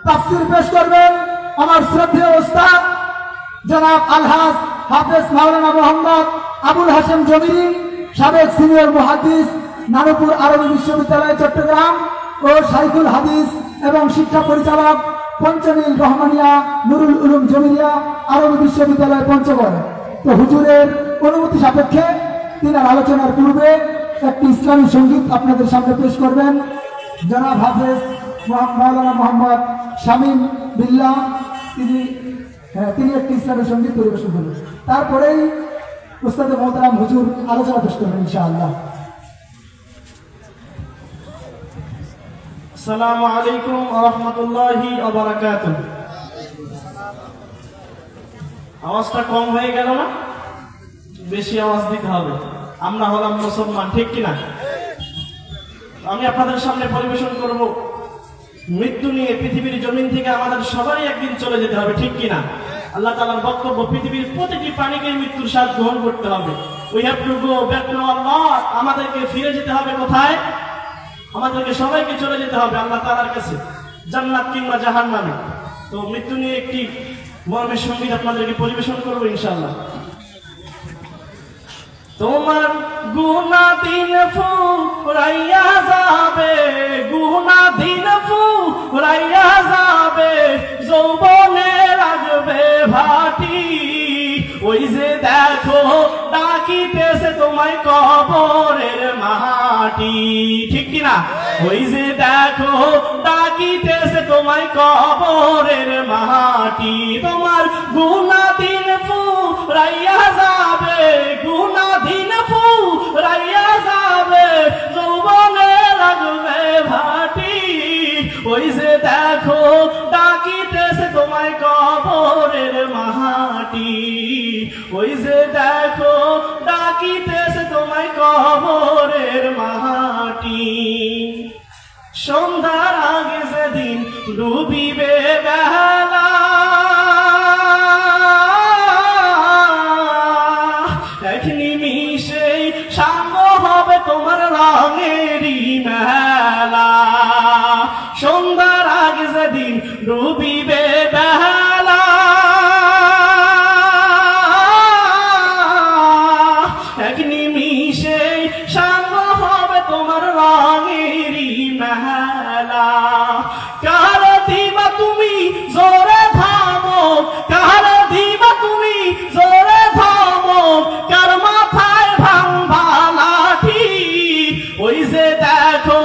তাফসীর পেশ করবেন আমার শ্রদ্ধেয় ওস্তাদ জনাব আলহাজ হাফেজ মাওলানা মোহাম্মদ আবুল হাশেম জমিরি, সাবেক সিনিয়র মুহাদ্দিস, নানুপুর আরবি বিশ্ববিদ্যালয় চট্টগ্রাম ও শাইখুল হাদিস এবং শিক্ষা পরিচালক পঞ্চনীল রহমানিয়া নুরুল উলুম জমিরিয়া আরবি বিশ্ববিদ্যালয় পঞ্চগড়। তো হুজুরের অনুমতি সাপেক্ষে তিনার আলোচনার পূর্বে একটি ইসলামী সঙ্গীত আপনাদের সামনে পেশ করবেন জনাব হাফেজ মাওলানা মোহাম্মদ শামীম বিল্লাহ। তিনি একটি ইসলামী সঙ্গীত পরিবেশন করবেন, তারপরেই উস্তাদে মোহতারাম হুজুর আলোচনা পেশ করবেন ইনশাআল্লাহ। আসসালামু আলাইকুম ওয়া রাহমাতুল্লাহি ওয়া বারাকাতুহু। আওয়াজটা কম হয়ে গেল না? বেশি আওয়াজ দিতে হবে, আমরা হলাম মুসলমান, ঠিক কিনা? আমি আপনাদের সামনে পরিবেশন করব মৃত্যু নিয়ে। পৃথিবীর জমিন থেকে আমাদের সবাই একদিন চলে যেতে হবে, ঠিক কিনা? আল্লাহ তাআলার বক্তব্য, পৃথিবীর প্রতিটি প্রাণীকে মৃত্যুর স্বাদ গ্রহণ করতে হবে। We have to go back to Allah. আমাদেরকে ফিরে যেতে হবে কোথায়? আমাদেরকে সবাইকে চলে যেতে হবে আল্লাহ তাআলার কাছে, জান্নাত কিংবা জাহান্নামে। তো মৃত্যু নিয়ে একটি মর্মের সঙ্গীত আপনাদেরকে পরিবেশন করবো ইনশাআল্লাহ। তোমার গুনাহ দিন ফুরাইয়া যাবে, গুনাহ দিন ফুরাইয়া যাবে, যৌবনে লাগবে ভাটি। ওই যে দেখো ডাকিতেছে তোমায় কবরের মাটি, ঠিক কিনা? ওই যে দেখো ডাকিতেছে তোমায় কবরের মাটি। তোমার গুনাহ দিন ফুরাইয়া যাবে, গুনাহ দিন ফুরাইয়া যাবে, যৌবনে লাগবে ভাটি। ওই যে দেখো ডাকিতেছে তোমায় কবরের মাটি। ওই যে দেখো ডাকিতেছে তোমায় কবরের মাটি। সন্ধ্যার আগে যেদিন ডুবিবে বেলা, এক নিমিষেই সাঙ্গ হবে তোমার রঙেরই মেলা। সন্ধ্যার আগে যেদিন ডুবিবে বেলা, এক নিমিষেই সাঙ্গ হবে তোমার রঙেরই মেলা। কার দিবা তুমি জোরে থামো, কার দিবা তুমি জোরে থামো, কার মাথায় ভাঙবা লাঠি। ওই যে দেখো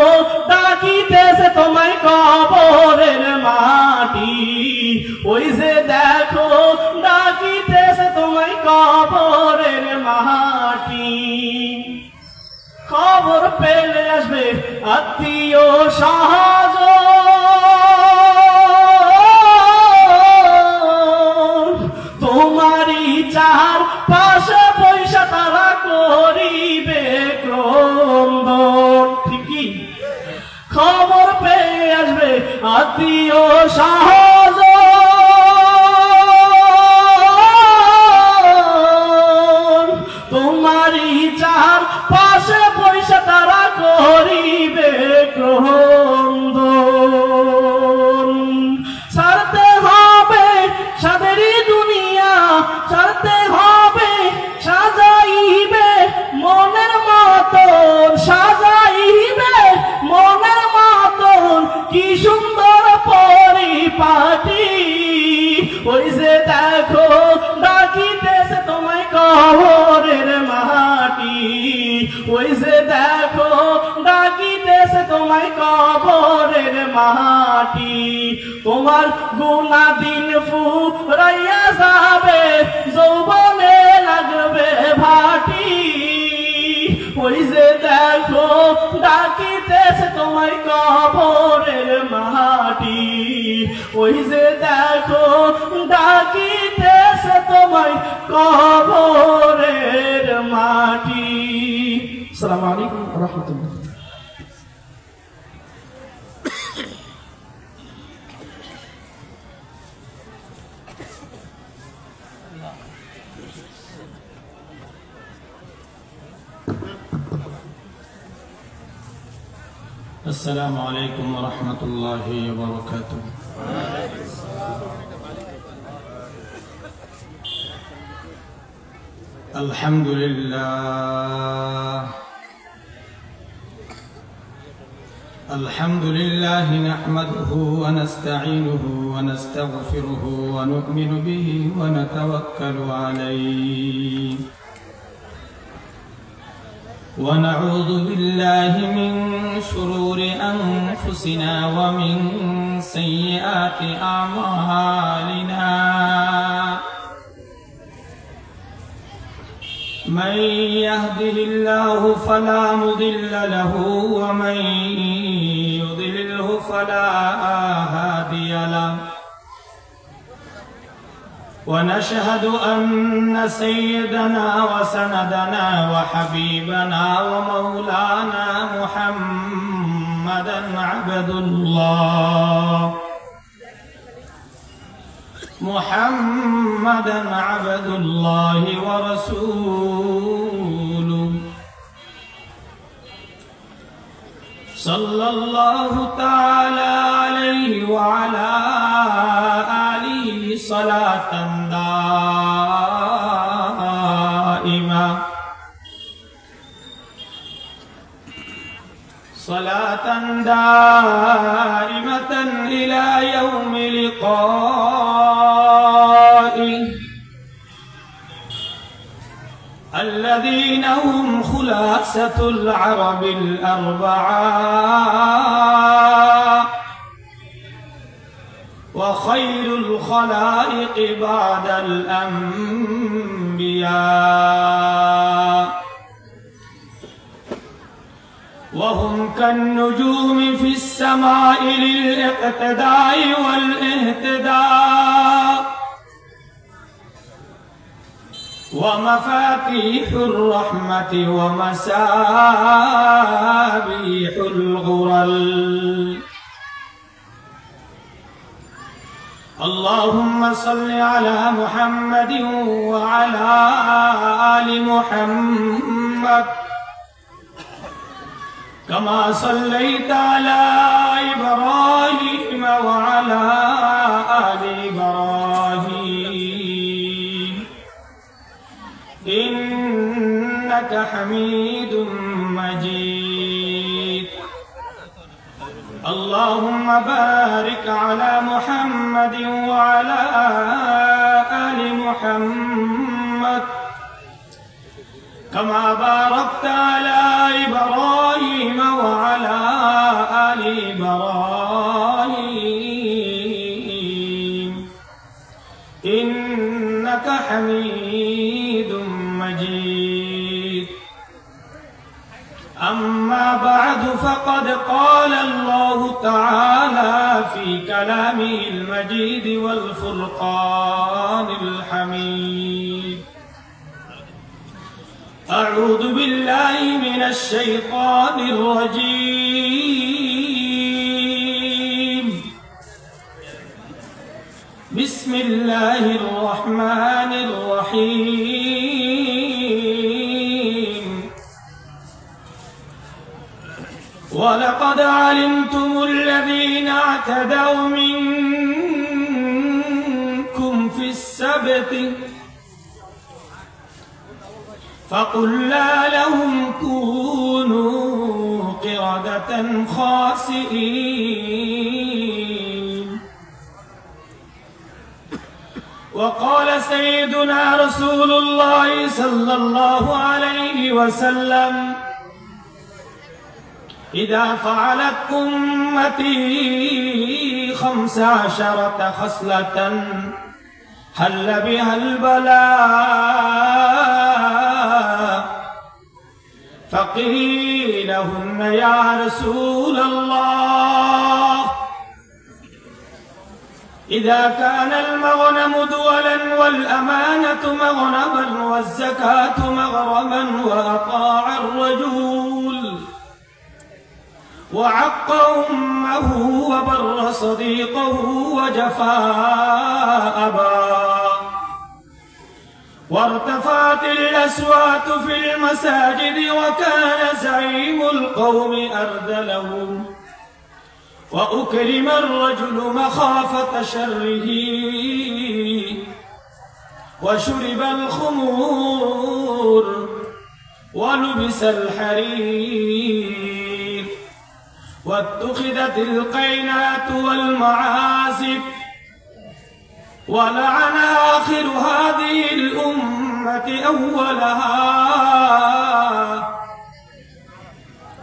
ডাকিতেছে তোমায় কবরের মাটি। ওই যে দেখো ডাকিতেছে তোমায় কবরের মাটি। খবর পেলে আসবে আত্মীয় স্বজন, তোমারই চার পাশে পয়সা তারা করিবে ক্রন্দন, ঠিকই? খবর পেয়ে আসবে আত্মীয় স্বজন, তোমারই চার পাশে পয়সা তারা করিবে ক্রন্দন। ছাড়তে হবে সাদেরই দুনিয়া, ছাড়তে হবে সাজাইবে মনের মতন, সাজাইবে মনের মতন কি সুন্দর পরিপাটি। ওই যে দেখো ডাকিতেছে তোমায় কবরের মাটি। ওই যে দেখো ডাকিতেছে তোমায় কবরের মাটি। তোমার গুনাহ দিন ফুরাইয়া যাবে, যৌবনে লাগবে ভাটি। ওই যে দেখো ডাকিতেছে তোমায় কবরের মাটি। ওই যে দেখো ডাকিতেছে তোমায় কবরের মাটি। আসসালামু আলাইকুম ওয়া রাহমাতুল্লাহ। السلام عليكم ورحمة الله وبركاته. الحمد لله الحمد لله نحمده ونستعينه ونستغفره ونؤمن به ونتوكل عليه ونعوذ بالله من شرور أنفسنا ومن سيئات أعمالنا من يهده الله فلا مضل له ومن يضلله فلا هادي له ونشهد أن سيدنا وسندنا وحبيبنا ومولانا محمدا عبد الله ورسوله صلى الله تعالى عليه وعلى آله صلاة دائمة إلى يوم لقائه الذين هم خلاصة العرب الأربعة وخير الخلائق بعد الأنبياء وهم كالنجوم في السماء للاقتداء والاهتداء ومفاتيح الرحمة ومسابيح الغرل اللهم صل على محمد وعلى آل محمد كما صليت على إبراهيم وعلى آل إبراهيم إنك حميد مجيد اللهم بارك على محمد وعلى آل محمد كما باركت على إبراهيم وعلى آل إبراهيم إنك حميد مجيد أما بعد فقد قال الله تعالى في كلامه المجيد والفرقان الحميد أعوذ بالله من الشيطان الرجيم بسم الله الرحمن الرحيم ولقد علمتم الذين اعتدوا منكم في السبت فقلنا لهم كونوا قردة خاسئين وقال سيدنا رسول الله صلى الله عليه وسلم إذا فعلت أمتي 15 خصلة حل بها البلاء فقيل هن يا رسول الله إذا كان المغنم دولا والأمانة مغنما والزكاة مغرما وأطاع الرجل وعق أمه وبر صديقه وجفا أباه وارتفعت الأصوات في المساجد وكان زعيم القوم أرذلهم وأكرم الرجل مخافة شره وشرب الخمور ولبس الحرير واتخذت القينات والمعازف ولعن آخر هذه الأمة أولها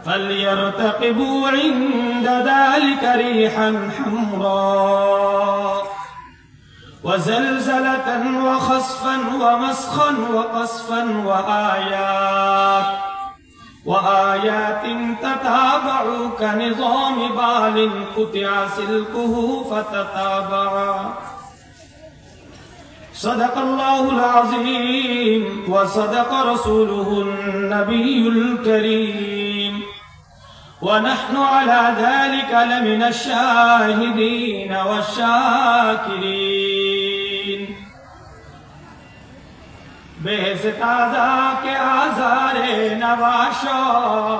فليرتقبوا عند ذلك ريحا حمراء وزلزلة وخسفا ومسخا وقصفا وآيات تتابع كنظام بال قطع سلكه فتتابعا صدق الله العظيم وصدق رسوله النبي الكريم ونحن على ذلك لمن الشاهدين والشاكرين بحث تازہ کے آزار نواشات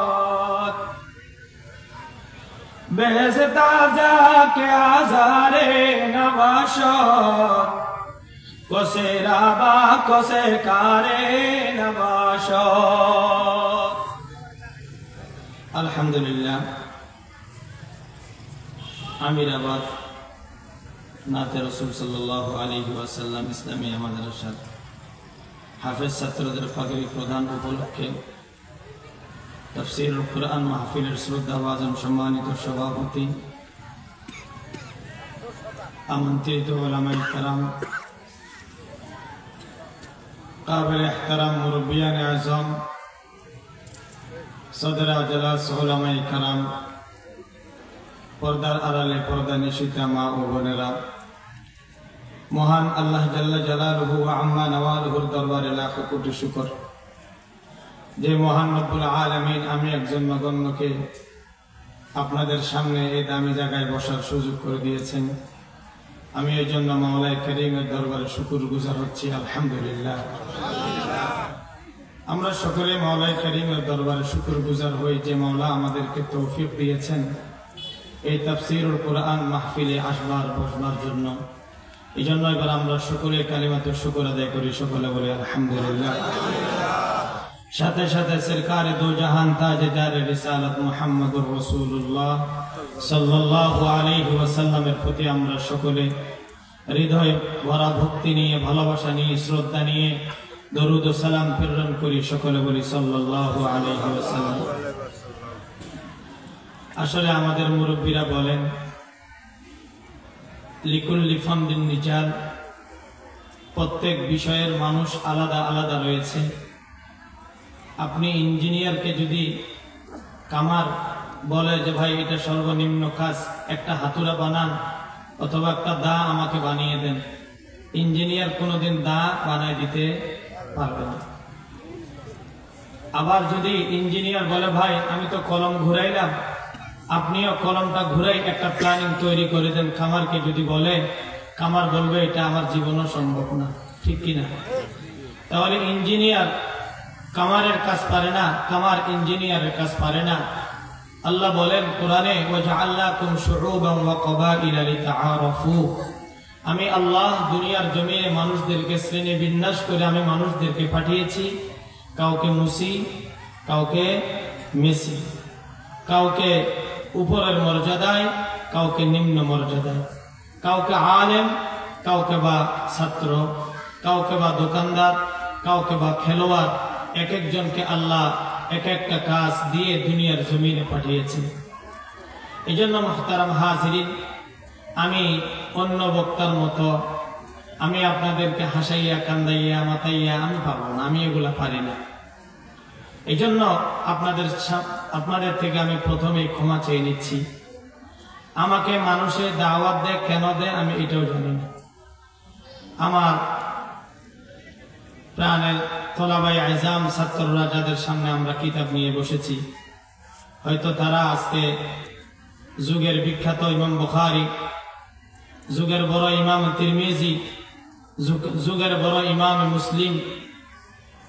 بحث تازہ کے آزار نواشات কোসে রাবা কোসে কারে নবাশ আলহামদুলিল্লাহ আমিরাবাদ নাতে রাসূল সাল্লাল্লাহু আলাইহি ওয়াসাল্লাম ইসলামিয়া মাদ্রাসা হাফেজ ছাত্রদের ফাগরি প্রদান উপলক্ষে তাফসীরুল কুরআন মাহফিলের শ্রদ্ধাভাজন সম্মানিত সভাপতি আমন্ত্রিত উলামায়ে কেরাম काबिल एहतराम मुरब्बियान आज़म सदर अजलास उलमाए कराम पर्दार आड़ाले पर्दा निशिता मा ओ बोनेरा महान आल्लाह जल्ला जलालुहु व अम्मा नवालुहुर दरबारे लाख कोटी शुक्र जे महान रब्बुल आलामीन आमी एकजन नगण्यके आपनादेर सामने এই দামি জায়গায় বসার সুযোগ করে দিয়েছেন আমি এই জন্য মাওলাই কারীমের দরবারে শুকরগুজার হচ্ছি আলহামদুলিল্লাহ আমরা সকলে মাওলাই কারীমের দরবারে শুকরগুজার হই যে মাওলা আমাদেরকে তৌফিক দিয়েছেন এই তাফসীরুল কুরআন মাহফিলে আসবার বসবার জন্য এইজন্য এবার আমরা সকলে কালিমাতে শুকর আদায় করি সকলে বলি আলহামদুলিল্লাহ সাথে সাথে সরকার দো জাহান তাজদার রিসালাত মুহাম্মদুর রাসূলুল্লাহ সাল্লাল্লাহু আলাইহি ওয়াসাল্লামের প্রতি আমরা সকলে হৃদয় ভরা ভক্তি নিয়ে ভালোবাসা নিয়ে শ্রদ্ধা নিয়ে দরুদ ও সালাম প্রেরণ করি সকলে বলি সাল্লাল্লাহু আলাইহি ওয়াসাল্লাম আসলে আমাদের মুরব্বিরা বলেন লিকুল্লি ফামদিন নিজাল প্রত্যেক বিষয়ের মানুষ আলাদা আলাদা রয়েছে আপনি ইঞ্জিনিয়ারকে যদি কামার বলে যে ভাই এটা সর্বনিম্ন কাজ একটা হাতুড়া বানান অথবা একটা দা আমাকে বানিয়ে দেন ইঞ্জিনিয়ার কোনোদিন দা বানায় দিতে পারবে না আবার যদি ইঞ্জিনিয়ার বলে ভাই আমি তো কলম ঘুরাইলাম আপনিও কলমটা ঘুরাই একটা প্ল্যানিং তৈরি করে দেন কামারকে যদি বলে কামার বলবে এটা আমার জীবনও সম্ভব না ঠিক কিনা তাহলে ইঞ্জিনিয়ার কামারের কাজ পারে না কামার ইঞ্জিনিয়ারের কাজ পারে না আল্লাহ বলেন কোরআনে ওয়াজআলনাকুম শুউবান ওয়া ক্বাবাইলা লিতাআরাফু আমি আল্লাহ দুনিয়ার জমিনে মানুষদেরকে শ্রেণী বিন্যাস করে আমি মানুষদেরকে পাঠিয়েছি কাউকে মুসি কাউকে মেসি কাউকে উপরের মর্যাদায় কাউকে নিম্ন মর্যাদায় কাউকে আলেম কাউকে বা ছাত্র কাউকে বা দোকানদার কাউকে বা খেলোয়াড় এক একজনকে আল্লাহ এক একটা কাজ দিয়ে দুনিয়ার জমিনে পাঠিয়েছেন এজন্য মুহতারাম হাজিরিন আমি অন্য বক্তার মতো আমি আপনাদেরকে হাসাইয়া কান্দাইয়া মাতাইয়া আমি পারবো না আমি এগুলা পারি না এজন্য আপনাদের থেকে আমি প্রথমেই ক্ষমা চেয়ে নিচ্ছি আমাকে মানুষের দাওয়াত দেয় কেন দেয় আমি এটাও জানি না আমার প্রাণের তলাবাই আইজাম ছাত্ররা যাদের সামনে আমরা কিতাব নিয়ে বসেছি হয়তো তারা আজকে যুগের বিখ্যাত ইমাম বুখারী যুগের বড় ইমাম তিরমিজি যুগের বড় ইমাম মুসলিম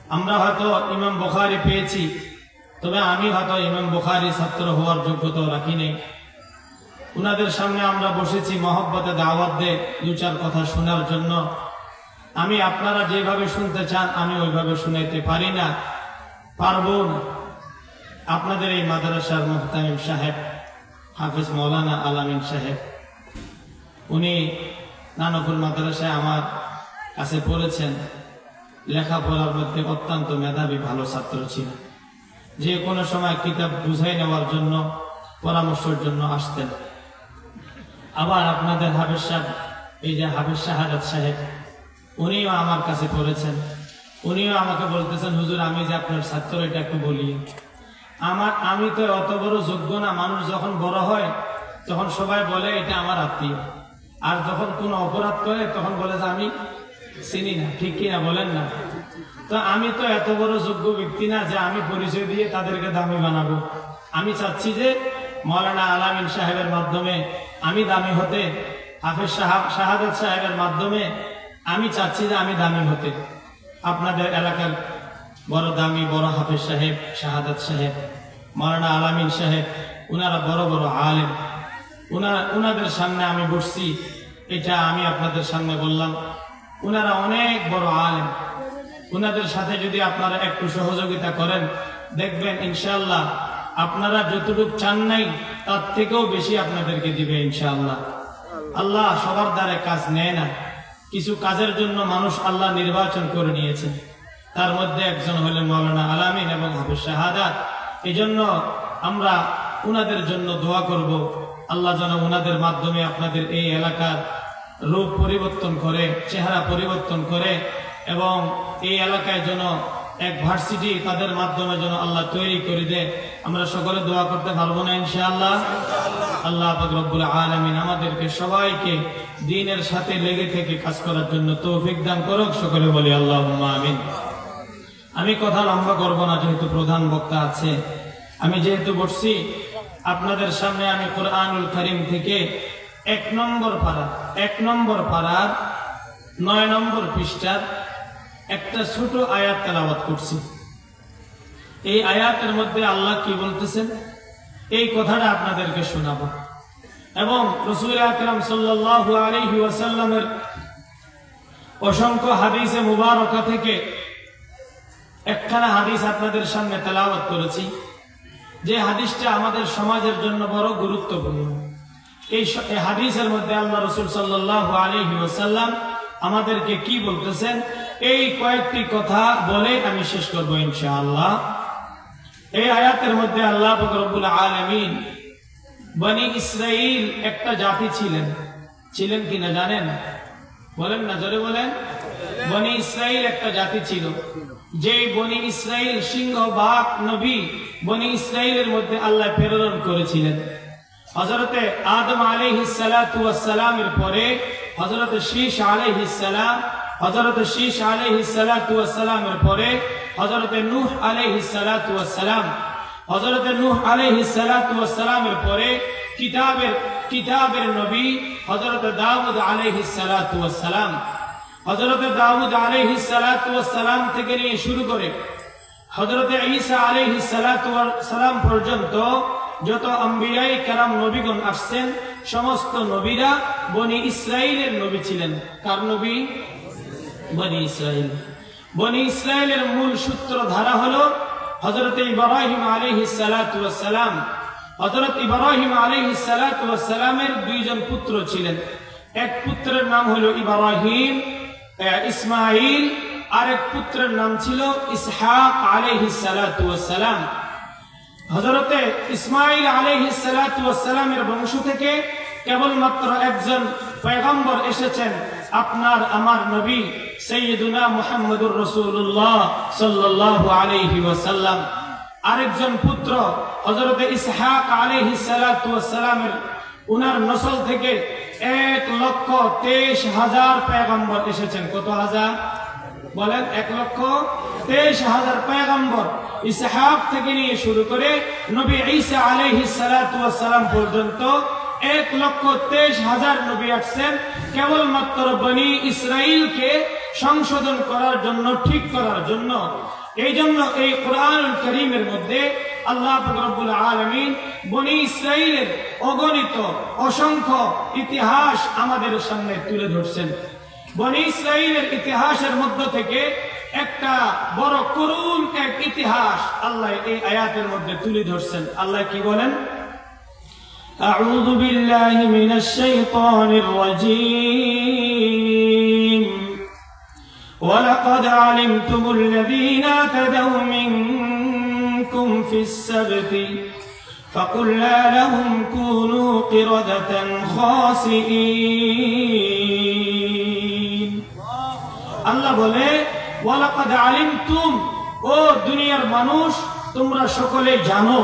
আমরা হয়তো ইমাম বুখারী পেয়েছি তবে আমি হয়তো ইমাম বুখারী ছাত্র হওয়ার যোগ্যতা রাখি নাই উনাদের সামনে আমরা বসেছি মহব্বতে দাওয়াত দিয়ে দু চার কথা শোনার জন্য আমি আপনারা যেভাবে শুনতে চান আমি ওইভাবে শুনাইতে পারি না, পারবো না। আপনাদের এই মাদ্রাসার মুহতামিম সাহেব হাফেজ মৌলানা আলামিন সাহেব, উনি নানপুর মাদ্রাসায় আমার কাছে পড়েছেন। লেখাপড়ার মধ্যে অত্যন্ত মেধাবী ভালো ছাত্র ছিলেন। যে কোনো সময় কিতাব বুঝাই নেওয়ার জন্য, পরামর্শের জন্য আসতেন। আবার আপনাদের হাফেজ সাহেব, এই যে হাফেজ শাহাদাত সাহেব, উনিও আমার কাছে পড়েছেন। উনিও আমাকে বলতেছেন, হুজুর আমি যে আপনার ছাত্র এটা একটু বলি। আমি তো অত বড় যোগ্য না। মানুষ যখন বড় হয় তখন সবাই বলে এটা আমার আত্মীয়, আর যখন কোনো অপরাধ করে তখন বলে যে আমি চিনি না। ঠিক কিনা বলেন না? তো আমি তো এত বড় যোগ্য ব্যক্তি না যে আমি পরিচয় দিয়ে তাদেরকে দামি বানাবো। আমি চাচ্ছি যে মৌলানা আলামিন সাহেবের মাধ্যমে আমি দামি হতে, হাফেজ শাহাদাত সাহেবের মাধ্যমে আমি চাচ্ছি যে আমি দামি হতে। আপনাদের এলাকার বড় দামি বড় হাফেজ সাহেব, শাহাদাত সাহেব, মৌলানা আলামিন সাহেব, উনারা বড় বড় আলেম। উনাদের সামনে আমি বসছি, এটা আমি আপনাদের সামনে বললাম। উনারা অনেক বড় আলেম। উনাদের সাথে যদি আপনারা একটু সহযোগিতা করেন, দেখবেন ইনশাআল্লাহ আপনারা যতটুকু চান নাই তার থেকেও বেশি আপনাদেরকে দিবে ইনশাআল্লাহ। আল্লাহ সবার দ্বারা কাজ নেয় না, কিছু কাজের জন্য মানুষ আল্লাহ নির্বাচন করে নিয়েছেন। তার মধ্যে একজন হলেন মৌলানা আলামিন এবং হাফেজ শাহাদাত। এই জন্য আমরা উনাদের জন্য দোয়া করব, আল্লাহ যেন উনাদের মাধ্যমে আপনাদের এই এলাকার রূপ পরিবর্তন করে, চেহারা পরিবর্তন করে, এবং এই এলাকায় যেন এক ভার্সিটি তাদের মাধ্যমে যেন আল্লাহ তৈরি করে দেয়। আমরা সকলে দোয়া করতে পারবো না ইনশাআল্লাহ? আল্লাহ পাক রব্বুল আলামিন আমাদেরকে সবাইকে দ্বীনের সাথে লেগে থেকে কাজ করার জন্য তৌফিক দান করুক। সকলে বলি আল্লাহুম্মা আমিন। আমি কথা লম্বা করব না, যেহেতু প্রধান বক্তা আছে। আমি যেহেতু বসছি আপনাদের সামনে, আমি কোরআনুল কারীম থেকে 1 নম্বর পারার 9 নম্বর পৃষ্ঠার একটা ছোট আয়াত তেলাওয়াত করছি। এই আয়াতের মধ্যে আল্লাহ কি বলতেছেন এই কথাটা আপনাদেরকে শোনাবো, এবং রাসূল আকরাম সাল্লাল্লাহু আলাইহি ওয়াসাল্লামের অসংখ্য হাদিসে মুবারকা থেকে একখানা হাদিস আপনাদের সামনে তেলাওয়াত করেছি, যে হাদিসটা আমাদের সমাজের জন্য বড় গুরুত্বপূর্ণ। এই হাদিসের মধ্যে আল্লাহ রাসূল সাল্লাল্লাহু আলাইহি ওয়াসাল্লাম আমাদেরকে কি বলতেছেন, এই কয়েকটি কথা বলে আমি শেষ করব ইনশাআল্লাহ। এই আয়াতের মধ্যে আল্লাহ পাক রব্বুল আলামিন বনি ইসরাইল একটা জাতি ছিলেন কিনা জানেন? বলেন না, জোরে বলেন। বনি ইসরাইল একটা জাতি ছিল, যে বনি ইসরাইল সিংহভাগ নবী বনি ইসরাইলের মধ্যে আল্লাহ প্রেরণ করেছিলেন। হযরতে আদম আলাইহিস সালাতু ওয়াস সালামের পরে হযরতে শীশ আলাইহিস সালাম, হযরতে শীশ আলাইহিস সালাতু ওয়াস সালামের পরে হযরতে নূহ আলাইহিস সালাতু ওয়াস সালাম, হযরতে নূহ আলাইহিস সালাতু ওয়াস সালামের পরে কিতাবের নবী হযরতে দাউদ আলাইহিস সালাতু ওয়াস সালাম। হযরতে দাউদ আলাইহিস সালাতু ওয়াস সালাম থেকে নিয়ে শুরু করে হযরতে ঈসা আলাইহিস সালাতু ওয়াস সালাম পর্যন্ত যত আম্বিয়ায়ে কেরাম নবীগণ আসছেন, সমস্ত নবীরা বনি ইসরাইলের নবী ছিলেন। কার নবী? বনি ইসরাইল। বনি ইসরাইলের মূল সূত্র ধারা হলো হযরতে ইব্রাহিম আলাইহিস সালাতু ওয়াস সালাম। হযরত ইব্রাহিম আলাইহিস সালাতু ওয়াস সালামের 2 জন পুত্র ছিলেন। এক পুত্রের নাম হলো ইব্রাহিম, ইসমাইল, আর এক পুত্রের নাম ছিল ইসহাক আলাইহিস সালাতু ওয়াস সালাম। হযরতে ইসমাইল আলাইহিস সালাতু ওয়াস সালামের বংশ থেকে কেবলমাত্র একজন পয়গম্বর এসেছেন, আপনার আমার নবী সাইয়্যিদুনা মুহাম্মদুর রাসূলুল্লাহ সাল্লাল্লাহু আলাইহি ওয়াসাল্লাম। আরেকজন পুত্র হযরতে ইসহাক আলাইহিস সালাতু ওয়াস সালামের উনার নসল থেকে 1,23,000 পয়গম্বর এসেছেন। কত হাজার? বলেন। 1,23,000 পয়গম্বর ইসহাক থেকে নিয়ে শুরু করে নবী ঈসা আলাইহিস সালাতু ওয়াস সালাম পর্যন্ত 1,23,000 নবী আসছেন কেবলমাত্র বনি ইসরাইলকে সংশোধন করার জন্য, ঠিক করার জন্য। এই জন্য এই কোরআনুল কারীমের মধ্যে আল্লাহ পাক রব্বুল আলামিন বনি ইসরাইলের অগণিত অসংখ্য ইতিহাস আমাদের সামনে তুলে ধরছেন। বনি ইসরাইলের ইতিহাসের মধ্য থেকে একটা বড় করুণ এক ইতিহাস আল্লাহ এই আয়াতের মধ্যে তুলে ধরছেন। আল্লাহ কি বলেন? আউযু বিল্লাহি মিনাশ শাইতানির রাজীম ওয়ালাকাদ আলিমতুমুল লাযীনা তাদাউ মিনকুম ফিস সাবতি ফাকুল্না লাহুম কুনু কিরাদাতান খাসিঈন। আল্লাহ বলে ওয়ালাকাদ আলিমতুম, ও দুনিয়ার মানুষ তোমরা সকলে জানো,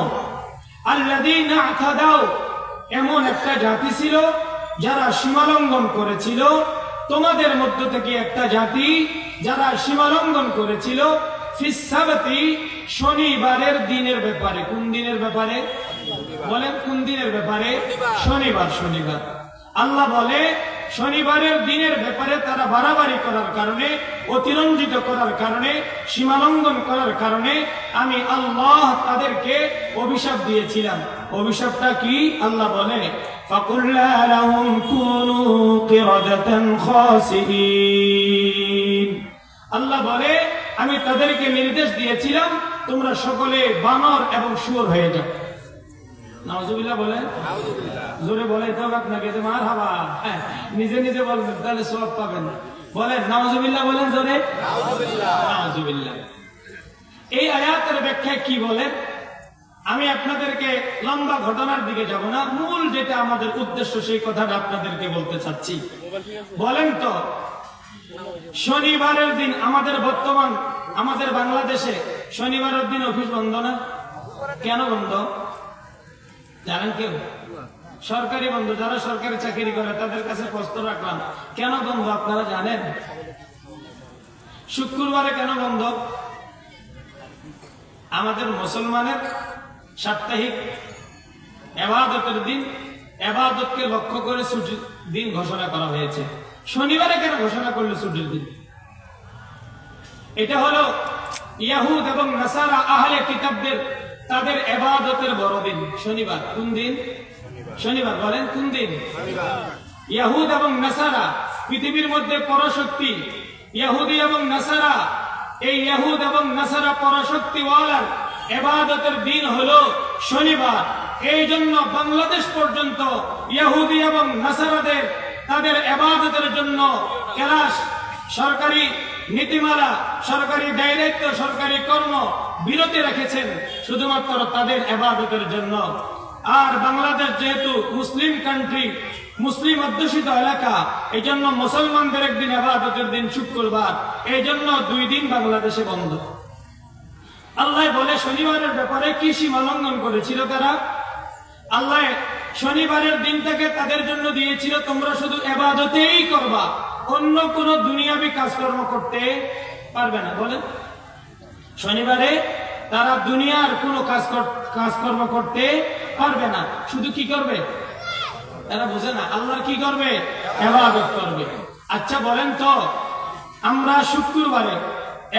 আল্লাযীনা আ'তাদাউ, এমন একটা জাতি ছিল যারা সীমালঙ্ঘন করেছিল। তোমাদের মধ্য থেকে একটা জাতি যারা সীমালঙ্ঘন করেছিল ফিস সাবতি, শনিবারের দিনের ব্যাপারে। কোন দিনের ব্যাপারে বলেন? কোন দিনের ব্যাপারে? শনিবার। শনিবার আল্লাহ বলে শনিবারের দিনের ব্যাপারে তারা বাড়াবাড়ি করার কারণে, অতিরঞ্জিত করার কারণে, সীমালঙ্ঘন করার কারণে আমি আল্লাহ তাদেরকে অভিশাপ দিয়েছিলাম। অভিশাপটা কি? আল্লাহ বলে ফাকুল্না লাহুম কুনু কিরাদাতান খাসিঈন। আল্লাহ বলে আমি তাদেরকে নির্দেশ দিয়েছিলাম তোমরা সকলে বানর এবং শুয়োর হয়ে যাও। নাউজুবিল্লাহ বলেন। জোরে বলে তো আপনাকে যে মারহাবা, নিজে নিজে বলবেন তাহলে সওয়াব পাবেন। বলেন নাউজুবিল্লাহ, বলেন জোরে নাউজুবিল্লাহ। এই আয়াতের ব্যাখ্যা কি বলেন? আমি আপনাদেরকে লম্বা ঘটনার দিকে যাব না, মূল যেটা আমাদের উদ্দেশ্য সেই কথাটা আপনাদেরকে বলতে চাচ্ছি। বলেন তো, শনিবারের দিন আমাদের বর্তমান আমাদের বাংলাদেশে শনিবারের দিন অফিস বন্ধ না? কেন বন্ধ জানেন কেউ? সরকারি বন্ধ। যারা সরকারি চাকরি করে তাদের কাছে প্রশ্ন রাখলাম, কেন বন্ধ আপনারা জানেন? শুক্রবারে কেন বন্ধ? আমাদের মুসলমানের সাপ্তাহিক ইবাদতের দিন, ইবাদতকে লক্ষ্য করে ছুটির দিন ঘোষণা করা হয়েছে। শনিবারে কেন ঘোষণা করলো ছুটির দিন? এটা হলো ইয়াহুদ এবং নাসারা আহলে কিতাবদের তাদের ইবাদতের বড় দিন শনিবার। কোন দিন? শনিবার। বলেন কোন দিন? ইয়াহুদ এবং নাসারা পৃথিবীর মধ্যে পরাশক্তি, ইহুদি এবং নাসারা, এই ইহুদ এবং নাসারা পরাশক্তিওয়ালার ইবাদতের দিন হলো শনিবার। এই জন্য বাংলাদেশ পর্যন্ত ইহুদি এবং নাসারাদের তাদের ইবাদতের জন্য ক্লাস, সরকারি নীতিমালা, সরকারি দায়িত্ব, সরকারি কর্ম বিরতি রেখেছেন শুধুমাত্র তাদের ইবাদতের জন্য। আর বাংলাদেশ যেহেতু মুসলিম কান্ট্রি, মুসলিম অধ্যুষিত এলাকা, এই জন্য মুসলমানদের একদিন ইবাদতের দিন শুক্রবার, এই জন্য 2 দিন বাংলাদেশে বন্ধ। আল্লাহ বলে শনিবারের ব্যাপারে কি সীমালঙ্ঘন করেছিল তারা? আল্লাহ শনিবারের দিনটাকে তাদের জন্য দিয়েছিল তোমরা শুধু ইবাদতেই করবা, অন্য কোন দুনিয়াবি কাজকর্ম করতে পারবে না। বলেন শনিবারে তারা দুনিয়ার কোন কাজকর্ম করতে পারবে না, শুধু কি করবে? তারা বুঝে না আল্লাহর কি করবে? ইবাদত করবে। আচ্ছা বলেন তো, আমরা শুক্রবারে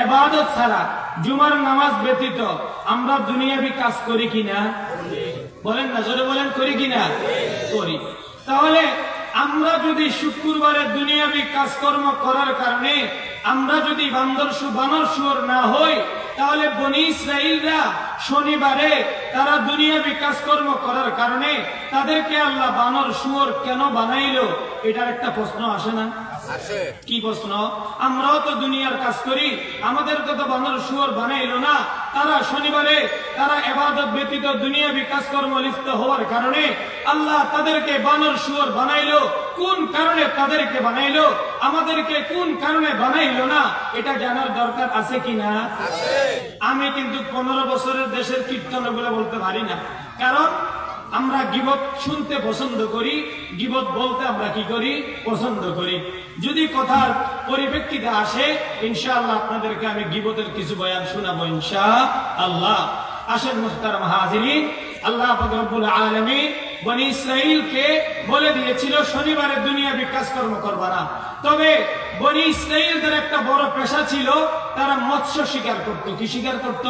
ইবাদত ছাড়া, জুমার নামাজ ব্যতীত আমরা দুনিয়াবি কাজ করি কিনা? বলেন না, জোরে বলেন, করি কিনা? করি। তাহলে আমরা যদি শুক্রবারে দুনিয়াবি কাজকর্ম করার কারণে আমরা যদি বানর শুয়োর না হই, তাহলে বনি ইসরাইলরা শনিবারে তারা দুনিয়াবি কাজকর্ম করার কারণে তাদেরকে আল্লাহ বানর শুয়োর কেন বানাইলো? এটার একটা প্রশ্ন আসে না? কি প্রশ্ন? আমরাও তো দুনিয়ার কাজ করি, আমাদেরকে তো বানর শুয়োর বানাইলো না। তারা শনিবারে তারা ইবাদত ব্যতীত দুনিয়াবি কাজকর্ম লিপ্ত হওয়ার কারণে আল্লাহ তাদেরকে বানর শুয়োর বানাইলো। কোন কারণে তাদেরকে বানাইলো, আমাদেরকে কোন কারণে বানাইলো না, এটা জানার দরকার আছে কিনা? আমি কিন্তু 15 বছরের দেশের কীর্তন বলে বলতে পারি না, কারণ আমরা গীবত শুনতে পছন্দ করি, গীবত বলতে আমরা কি করি? পছন্দ করি। যদি কথার পরিপ্রেক্ষিতে আসে ইনশাআল্লাহ আপনাদেরকে আমি গীবতের কিছু বয়ান শোনাবো ইনশাআল্লাহ। আসেন মুহতারাম হাজিরিন, আল্লাহ পাক রব্বুল আলামিন বনি ইসরাইলকে বলে দিয়েছিল শনিবারে দুনিয়াবি কাজকর্ম করবা না। তবে বনি ইসরাইলদের একটা বড় পেশা ছিল, তারা মৎস্য শিকার করত। কি শিকার করত?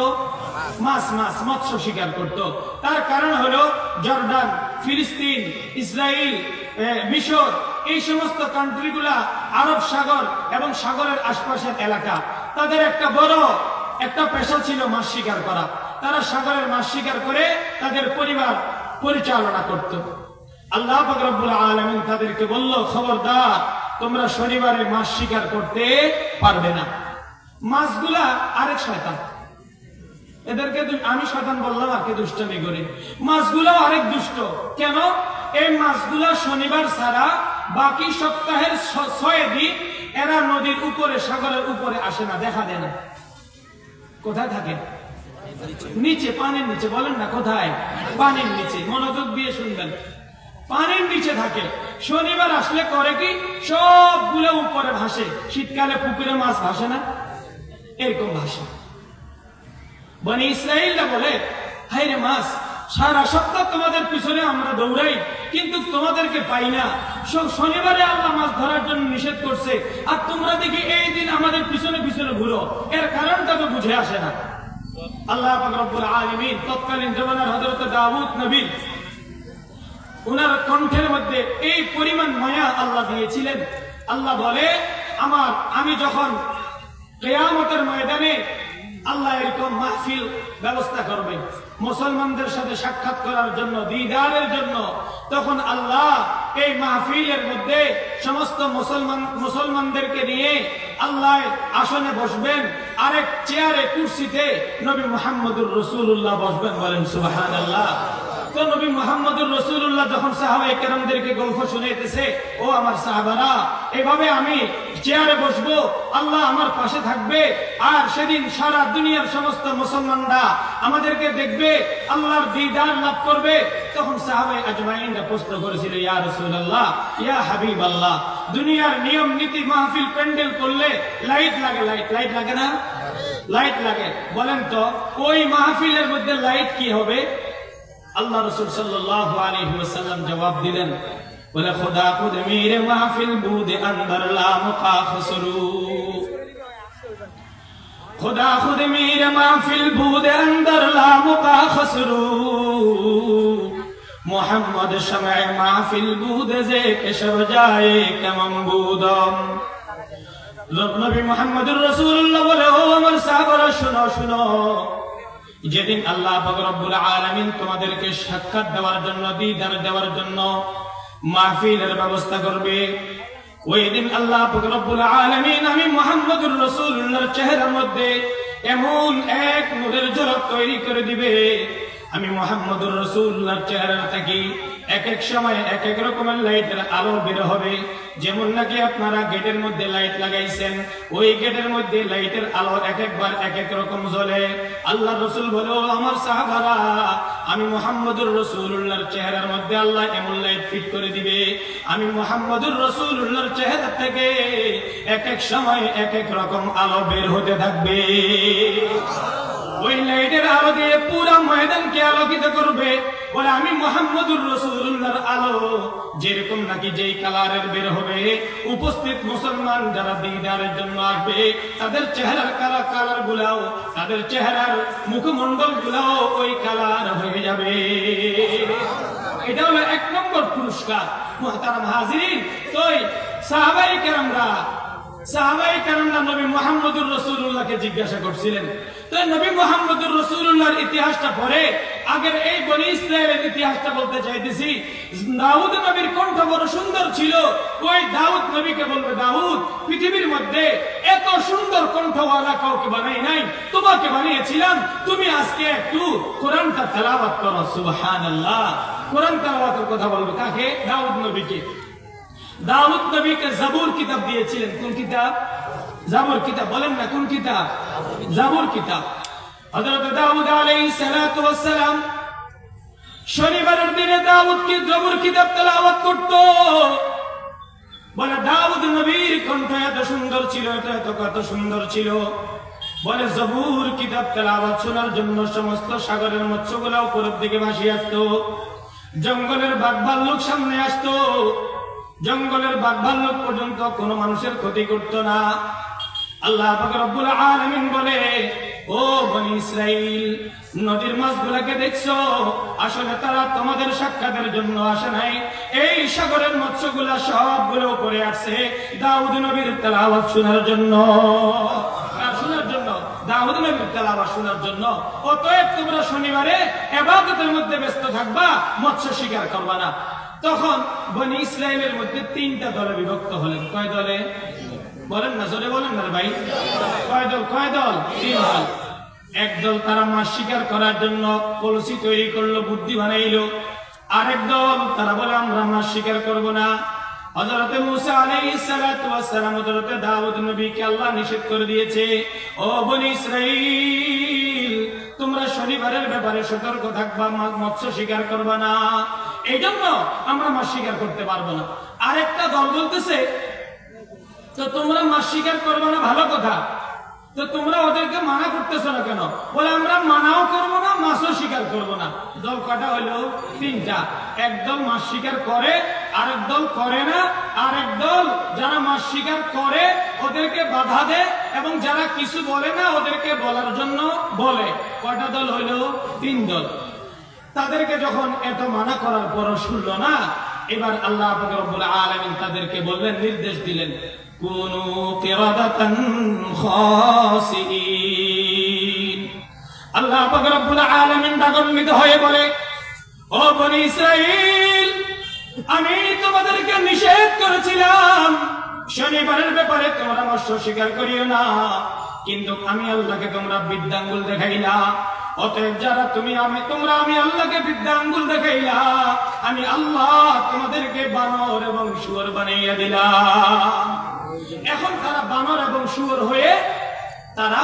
মাছ মৎস্য শিকার করত। তার কারণ হলো জর্ডান, ফিলিস্তিন, ইসরায়েল, মিশর এই সমস্ত কান্ট্রিগুলা আরব সাগর এবং সাগরের আশপাশের এলাকা, তাদের একটা বড় একটা পেশা ছিল মাছ শিকার করা। তারা সাগরের মাছ শিকার করে তাদের পরিবার পরিচালনা করত। আল্লাহ পাক রব্বুল আলামিন তাদেরকে বলল, খবরদার, তোমরা শনিবারে মাছ শিকার করতে পারবে না। মাছগুলা আরেক শয়তান, এদেরকে আমি শয়তান বললাম আর কে দুষ্টামি করে, মাছগুলা আরেক দুষ্ট। কেন? এই মাছগুলা শনিবার ছাড়া বাকি সপ্তাহের 6 দিন এরা নদীর উপরে সাগরের উপরে আসে না, দেখা দেয় না। কোথায় থাকে? নিচে, পানির নিচে। বলেন না কোথায়? পানির নিচে। মনোযোগ দিয়ে শুনবেন, পানির নিচে থাকে। শনিবার আসলে করে কি, সবগুলো উপরে ভাসে। শীতকালে পুকুরে মাছ ভাসে না, এরকম ভাসে। বনি ইসরাইলরা বলে, হায় রে মাছ, সারা সপ্তাহ তোমাদের পিছনে আমরা দৌড়াই, কিন্তু তোমাদেরকে পাই না। শনিবারে আল্লাহ মাছ ধরার জন্য নিষেধ করছে, আর তোমরা দেখি এই দিন আমাদের পিছনে পিছনে ঘুরো। এর কারণটা তো বুঝে আসে না। আল্লাহ পাক রব্বুল আলামিন তৎকালীন জমানার হযরত দাউদ নবী, ওনার কণ্ঠের মধ্যে এই পরিমাণ মায়া আল্লাহ দিয়েছিলেন। আল্লাহ বলে, আমি যখন কিয়ামতের ময়দানে আল্লাহ এরকম মাহফিল ব্যবস্থা করবে মুসলমানদের সাথে সাক্ষাৎ করার জন্য, দিদারের জন্য, তখন আল্লাহ এই মাহফিলের মধ্যে সমস্ত মুসলমানদেরকে নিয়ে আল্লাহ আসনে বসবেন, আরেক চেয়ারে কুরসিতে নবী মুহাম্মদুর রাসূলুল্লাহ বসবেন। বলেন সুবহানাল্লাহ। তো নবী মুহাম্মদুর রাসূলুল্লাহ যখন সাহাবায়ে কেরামদেরকে গল্প শুনাইতেছে, ও আমার সাহাবারা, এভাবে আমি চেয়ারে বসবো, আল্লাহ আমার পাশে থাকবে, আর সেদিন সারা দুনিয়ার সমস্ত মুসলমানরা আমাদেরকে দেখবে, আল্লাহর দিদার লাভ করবে। তখন সাহাবায়ে আজমাইনরা প্রশ্ন করেছিল, ইয়া রাসূলুল্লাহ, ইয়া হাবিবাল্লাহ, দুনিয়ার নিয়ম নীতি মাহফিল প্যান্ডেল করলে লাইট লাগে, লাইট লাগে না? লাইট লাগে। বলেন তো ওই মাহফিলের মধ্যে লাইট কি হবে? আল্লাহ রাসূল সাল্লাল্লাহু আলাইহি ওয়াসাল্লাম জবাব দিলেন, বলে, খোদা খুদ মেরে মাহফিল বুদে अंदर ला मुका खसरू, खुदा खुद मेरे महफिल बूदे अंदर ला मुका खसरू, मोहम्मद शमअ महफिल बूदे जे के शब जाए कमम बूदम। নবী মুহাম্মদুর রাসূলুল্লাহ বলে, ও আমার সাহাবারা, শুনো শুনো, যেদিন আল্লাহ পাক রব্বুল আলামিন তোমাদেরকে সাক্ষাৎ দেওয়ার জন্য, দিদার দেওয়ার জন্য মাহফিলের ব্যবস্থা করবে, ওই দিন আল্লাহ পাক রব্বুল আলামিন আমি মুহাম্মদুর রাসূলুল্লাহর চেহারার মধ্যে এমন এক নূরের ঝলক তৈরি করে দিবে, আমি মুহাম্মদুর রাসূলুল্লাহর চেহারা থেকে এক এক সময় এক এক রকমের লাইটের আলো বের হবে। যেমন নাকি আপনারা গেটের মধ্যে লাইট লাগাইছেন, ওই গেটের মধ্যে লাইটের আলো এক একবার এক এক রকম জ্বলে। আল্লাহ রাসূল বলো, আমার সাহাবারা, আমি মুহাম্মদুর রাসূলুল্লাহর চেহারার মধ্যে আল্লাহ এমন লাইট ফিট করে দিবে, আমি মুহাম্মদুর রাসূলুল্লাহর চেহারা থেকে এক এক সময় এক এক রকম আলো বের হতে থাকবে। ওই লাইটের আলো দিয়ে পুরো ময়দানকে আলোকিত করবে। বলে, আমি মুহাম্মদুর রাসূলুল্লাহর আলো যেরকম নাকি যেই কালারের বের হবে, উপস্থিত মুসলমান যারা দিদারের জন্য আসবে, তাদের চেহারার কালার গুলাও, তাদের চেহারার মুখমণ্ডল গুলাও ওই কালার হয়ে যাবে। এটা হলো 1 নম্বর পুরস্কার। মুহতারাম হাজিরিন, তো সাহাবায়ে কেরামরা নবী মুহাম্মদুর রাসূলুল্লাহকে জিজ্ঞাসা করছিলেন। তো নবী মুহাম্মদুর রাসূলুল্লাহর ইতিহাসটা পড়ে আগের এই বনি ইসরায়েলের ইতিহাসটা বলতে চাইতেছি। দাউদ নবীর কণ্ঠ বড় সুন্দর ছিল। ওই দাউদ নবীকে বলবে, দাউদ, পৃথিবীর মধ্যে এত সুন্দর কণ্ঠওয়ালা কাউকে বানাই নাই, তোমাকে বানিয়েছিলাম। তুমি আজকে একটু কোরআনটা তেলাওয়াত করো। সুবহানাল্লাহ। কোরআন তেলাওয়াতের কথা বলবে কাকে? দাউদ নবীকে। দাউদ নবীকে জাবুর কিতাব দিয়েছিলেন। কোন কিতাব? জাবুর কিতাব। বলেন না কোন কিতাব? জাবুর কিতাব। হযরত দাউদ আলাইহিস সালাতু ওয়াস সালাম শনিবারের দিনে দাউদকে জাবুর কিতাব তেলাওয়াত করত। বলে, দাউদ নবীর কণ্ঠ এত সুন্দর ছিল, এত সুন্দর ছিল। বলে, জাবুর কিতাব তেলাওয়াত শোনার জন্য সমস্ত সাগরের মৎস্যগুলো উপরের দিকে ভাসি আসতো, জঙ্গলের বাঘ ভাল্লুক সামনে আসতো। জঙ্গলের বাঘ ভাল্লুক পর্যন্ত কোনো মানুষের ক্ষতি করত না। আল্লাহ পাক রব্বুল আলামিন বলে, ও বনি ইসরাইল, নদীর মাছগুলাকে দেখছো, আসলে তারা তোমাদের সাক্ষাতের জন্য আসে নাই। এই সাগরের মৎস্যগুলা সবগুলো উপরে আসছে দাউদ নবীর তেলাওয়াত শোনার জন্য, দাউদ নবীর তেলাওয়াত শোনার জন্য। অতএব তোমরা শনিবারে ইবাদতের মধ্যে ব্যস্ত থাকবা, মৎস্য শিকার করবা না। তখন বনি ইসরাইলের মধ্যে 3টা দলে বিভক্ত হলেন। কয় দলে? বলেন না, জোরে বলেন না ভাই। কয় দল? 3 দল। একদল তারা মাছ শিকার করার জন্য কলসি তৈরি করলো, বুদ্ধি বানাইলো। আরেক দল তারা বলে আমরা মাছ শিকার করব না। হযরতে মূসা আলাইহিস সালাতু ওয়াস সালাম, হযরতে দাউদ নবীকে আল্লাহ নিষেধ করে দিয়েছে, ও বনি ইসরাইল, তোমরা শনিবারের ব্যাপারে সতর্ক থাকবা, মৎস্য শিকার করবা না। এই জন্য আমরা মাছ শিকার করতে পারবো না। আরেকটা দল বলতেছে, তো তোমরা মাছ শিকার করবো না, ভালো কথা, তো তোমরা ওদেরকে মানা করতেছো না কেন? বলে আমরা মানাও করবো না, মাছও শিকার করবো না। দল কটা হলো? 3টা। একদল মাছ শিকার করে, আরেক দল করে না, আরেক দল যারা মাছ শিকার করে ওদেরকে বাধা দেয়, এবং যারা কিছু বলে না ওদেরকে বলার জন্য বলে। কটা দল হইল? 3 দল। তাদেরকে যখন এত মানা করার পরও শুনলো না, এবার আল্লাহ পাক রব্বুল আলামিন তাদেরকে বললেন, নির্দেশ দিলেন, কুনু কিরাদাতান খাসিইন। আল্লাহ পাক রব্বুল আলামিন রাগান্বিত হয়ে বলে, ও বনি ইসরাইল, আমি তোমাদেরকে নিষেধ করেছিলাম শনিবারের ব্যাপারে তোমরা মৎস্য শিকার করিও না, কিন্তু আমি আল্লাহকে তোমরা বৃদ্ধাঙ্গুল দেখাইলা। অতএব যারা আমি আল্লাহকে বৃদ্ধাঙ্গুল দেখাইলা, আমি আল্লাহ তোমাদেরকে বানর এবং শুয়োর বানাইয়া দিলাম। এখন তারা বানর এবং শুয়োর হয়ে তারা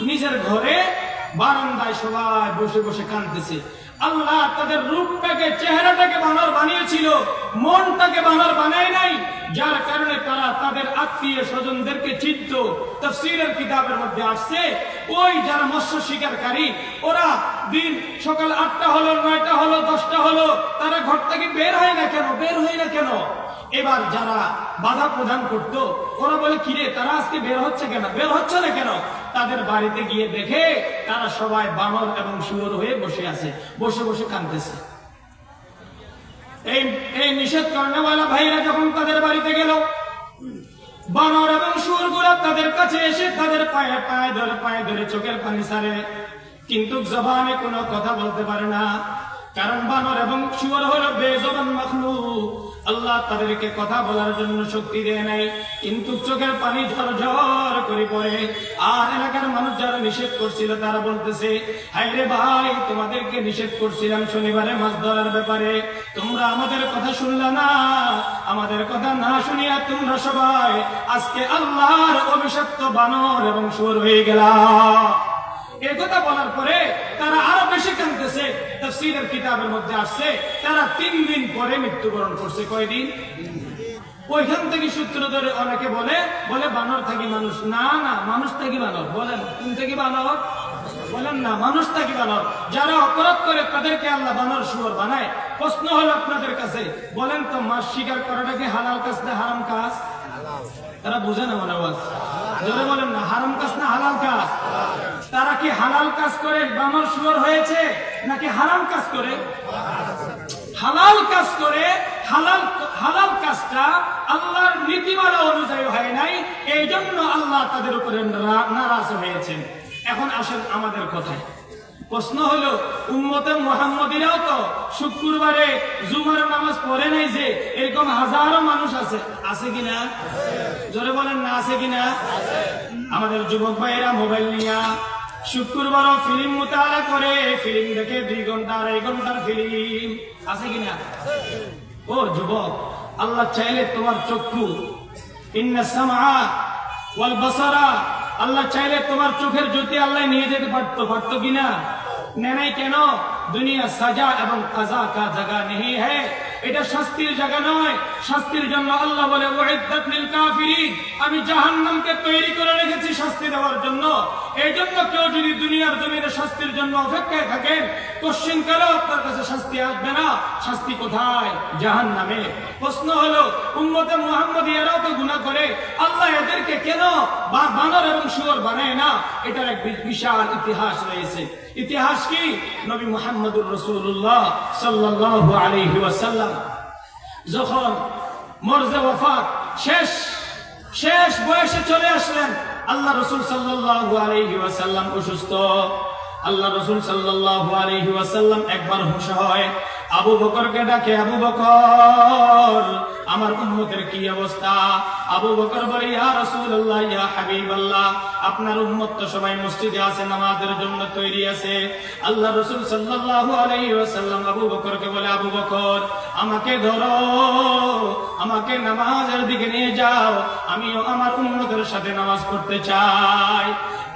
নিজের ঘরে বারান্দায় সবাই বসে বসে কাঁদতেছে। আল্লাহ তাদের রূপটাকে, চেহারাটাকে বানর বানিয়েছিল, মনটাকে বানর বানায় নাই, যার কারণে তারা তাদের আত্মীয় স্বজনদেরকে চিনত। তাফসীরের কিতাবের মধ্যে আসছে, ওই যারা মৎস্য শিকারকারী, ওরা দিন সকাল 8টা হলো, 9টা হলো, 10টা হলো, তারা ঘর থেকে বের হয় না কেন? এবার যারা বাধা প্রদান করত, ওরা বলে, কিরে তারা আজকে বের হচ্ছে না কেন? তাদের বাড়িতে গিয়ে দেখে তারা সবাই বানর এবং শুয়োর হয়ে বসে আছে, বসে বসে কাঁদতেছে। এই নিষেধ করেওয়ালা ভাইরা যখন তাদের বাড়িতে গেল, বানর এবং শুয়োর গুলা তাদের কাছে এসে তাদের পায়ে ধরে চোখের পানি ছাড়ে, কিন্তু জবানে কোনো কথা বলতে পারে না, কারণ বানর এবং শুয়োর হলো বেজবান মাখলুক। আল্লাহ তাদেরকে কথা বলার জন্য শক্তি দেয় নাই, কিন্তু চোখের পানি ঝরঝর করে পড়ে। আর এলাকার মানুষ যারা নিষেধ করছিল তারা বলতেছে, হায় রে ভাই, তোমাদেরকে নিষেধ করছিলাম শনিবারে মাছ ধরার ব্যাপারে, তোমরা আমাদের কথা শুনলা না। আমাদের কথা না শুনিয়া তোমরা সবাই আজকে আল্লাহর অভিশপ্ত বানর এবং শুয়োর হয়ে গেলা। এই কথা বলার পরে তারা আরো বেশি কাঁদতেছে। তাফসীরের কিতাবের মধ্যে আসছে, তারা 3 দিন পরে মৃত্যুবরণ করছে। কয়দিন? ওইখান থেকে সূত্র ধরে অনেকে বলে বানর থাকি মানুষ। না, মানুষ থাকি বানর। বলেন কোন থেকে বানর? বলেন না, মানুষ থাকি বানর। যারা অপরাধ করে তাদেরকে আল্লাহ বানর শুয়োর বানায়। প্রশ্ন হলো আপনাদের কাছে, বলেন তো মাছ শিকার করাটা কি হালাল কাজ না হারাম কাজ? তারা বুঝে না মনে হয়, জোরে বলেন না, হারাম কাজ না হালাল কাজ? তারা কি হালাল কাজ করে বানর শুয়োর হয়েছে, নাকি হারাম কাজ করে? হালাল কাজ করে। হালাল কাজটা আল্লাহর নীতিমালা অনুযায়ী হয় নাই, এই জন্য আল্লাহ তাদের উপরে নারাজ হয়েছেন। এখন আসেন আমাদের কথায়। প্রশ্ন হলো, উম্মতে মুহাম্মদীরাও তো শুক্রবারে জুমার নামাজ পড়ে নাই, যে এরকম হাজারো মানুষ আছে কিনা? জোরে বলেন না, আছে কিনা? আমাদের যুবক ভাইয়েরা মোবাইল নিয়ে শুক্রবারও ফিল্ম মুতালা করে, ফিল্ম দেখে 2 ঘন্টা 2.5 ঘন্টার ফিল্ম, আছে কিনা? ও যুবক, আল্লাহ চাইলে তোমার চক্ষু, ইন্না সামআ ওয়াল বাসারা, আল্লাহ চাইলে তোমার চোখের জ্যোতি আল্লাহ নিয়ে যেতে পারতো কিনা? নেই কেন? দুনিয়া সাজা এবং কাজা কা জায়গা নেই হ্যায়, এটা শাস্তির জায়গা নয়। শাস্তির জন্য আল্লাহ বলে, উইদ্দাত লিল কাফিরিন, আমি জাহান্নামকে তৈরি করে রেখেছি শাস্তি দেওয়ার জন্য। এই জন্য কেউ যদি দুনিয়ার জমিনে শাস্তির জন্য অপেক্ষায় থাকেন, কোশ্চিন কালেও আপনার কাছে শাস্তি আসবে না। শাস্তি কোথায়? জাহান্নামে। প্রশ্ন হলো, উম্মতে মুহাম্মদীরাও তো গুনাহ করে, আল্লাহ এদেরকে কেন বানর এবং শুয়োর বানায় না, এটার এক বিশাল ইতিহাস রয়েছে। ইতিহাস কি? নবী মুহাম্মদুর রাসূলুল্লাহ সাল্লাল্লাহু আলাইহি ওয়াসাল্লাম যখন মরজে ওয়াফাত শেষ বয়সে চলে আসলেন, আল্লাহ রাসূল সাল্লাল্লাহু আলাইহি ওয়াসাল্লাম অসুস্থ। আল্লাহ রাসূল সাল্লাল্লাহু আলাইহি ওয়াসাল্লাম একবার হুঁশ হয়, আবু বকরকে ডাকে, আবু বকর আমার উম্মতের কি অবস্থা? আবু বকর বলে, ইয়া রাসূলুল্লাহ, ইয়া হাবিবাল্লাহ, আপনার উম্মত তো সবাই মসজিদে আছে, নামাজের জন্য তৈরি আছে। আল্লাহ রাসূল সাল্লাল্লাহু আলাইহি ওয়াসাল্লাম আবু বকরকে বলে, আবু বকর আমাকে ধরো, আমাকে নামাজের দিকে নিয়ে যাও, আমিও আমার উম্মতের সাথে নামাজ পড়তে চাই।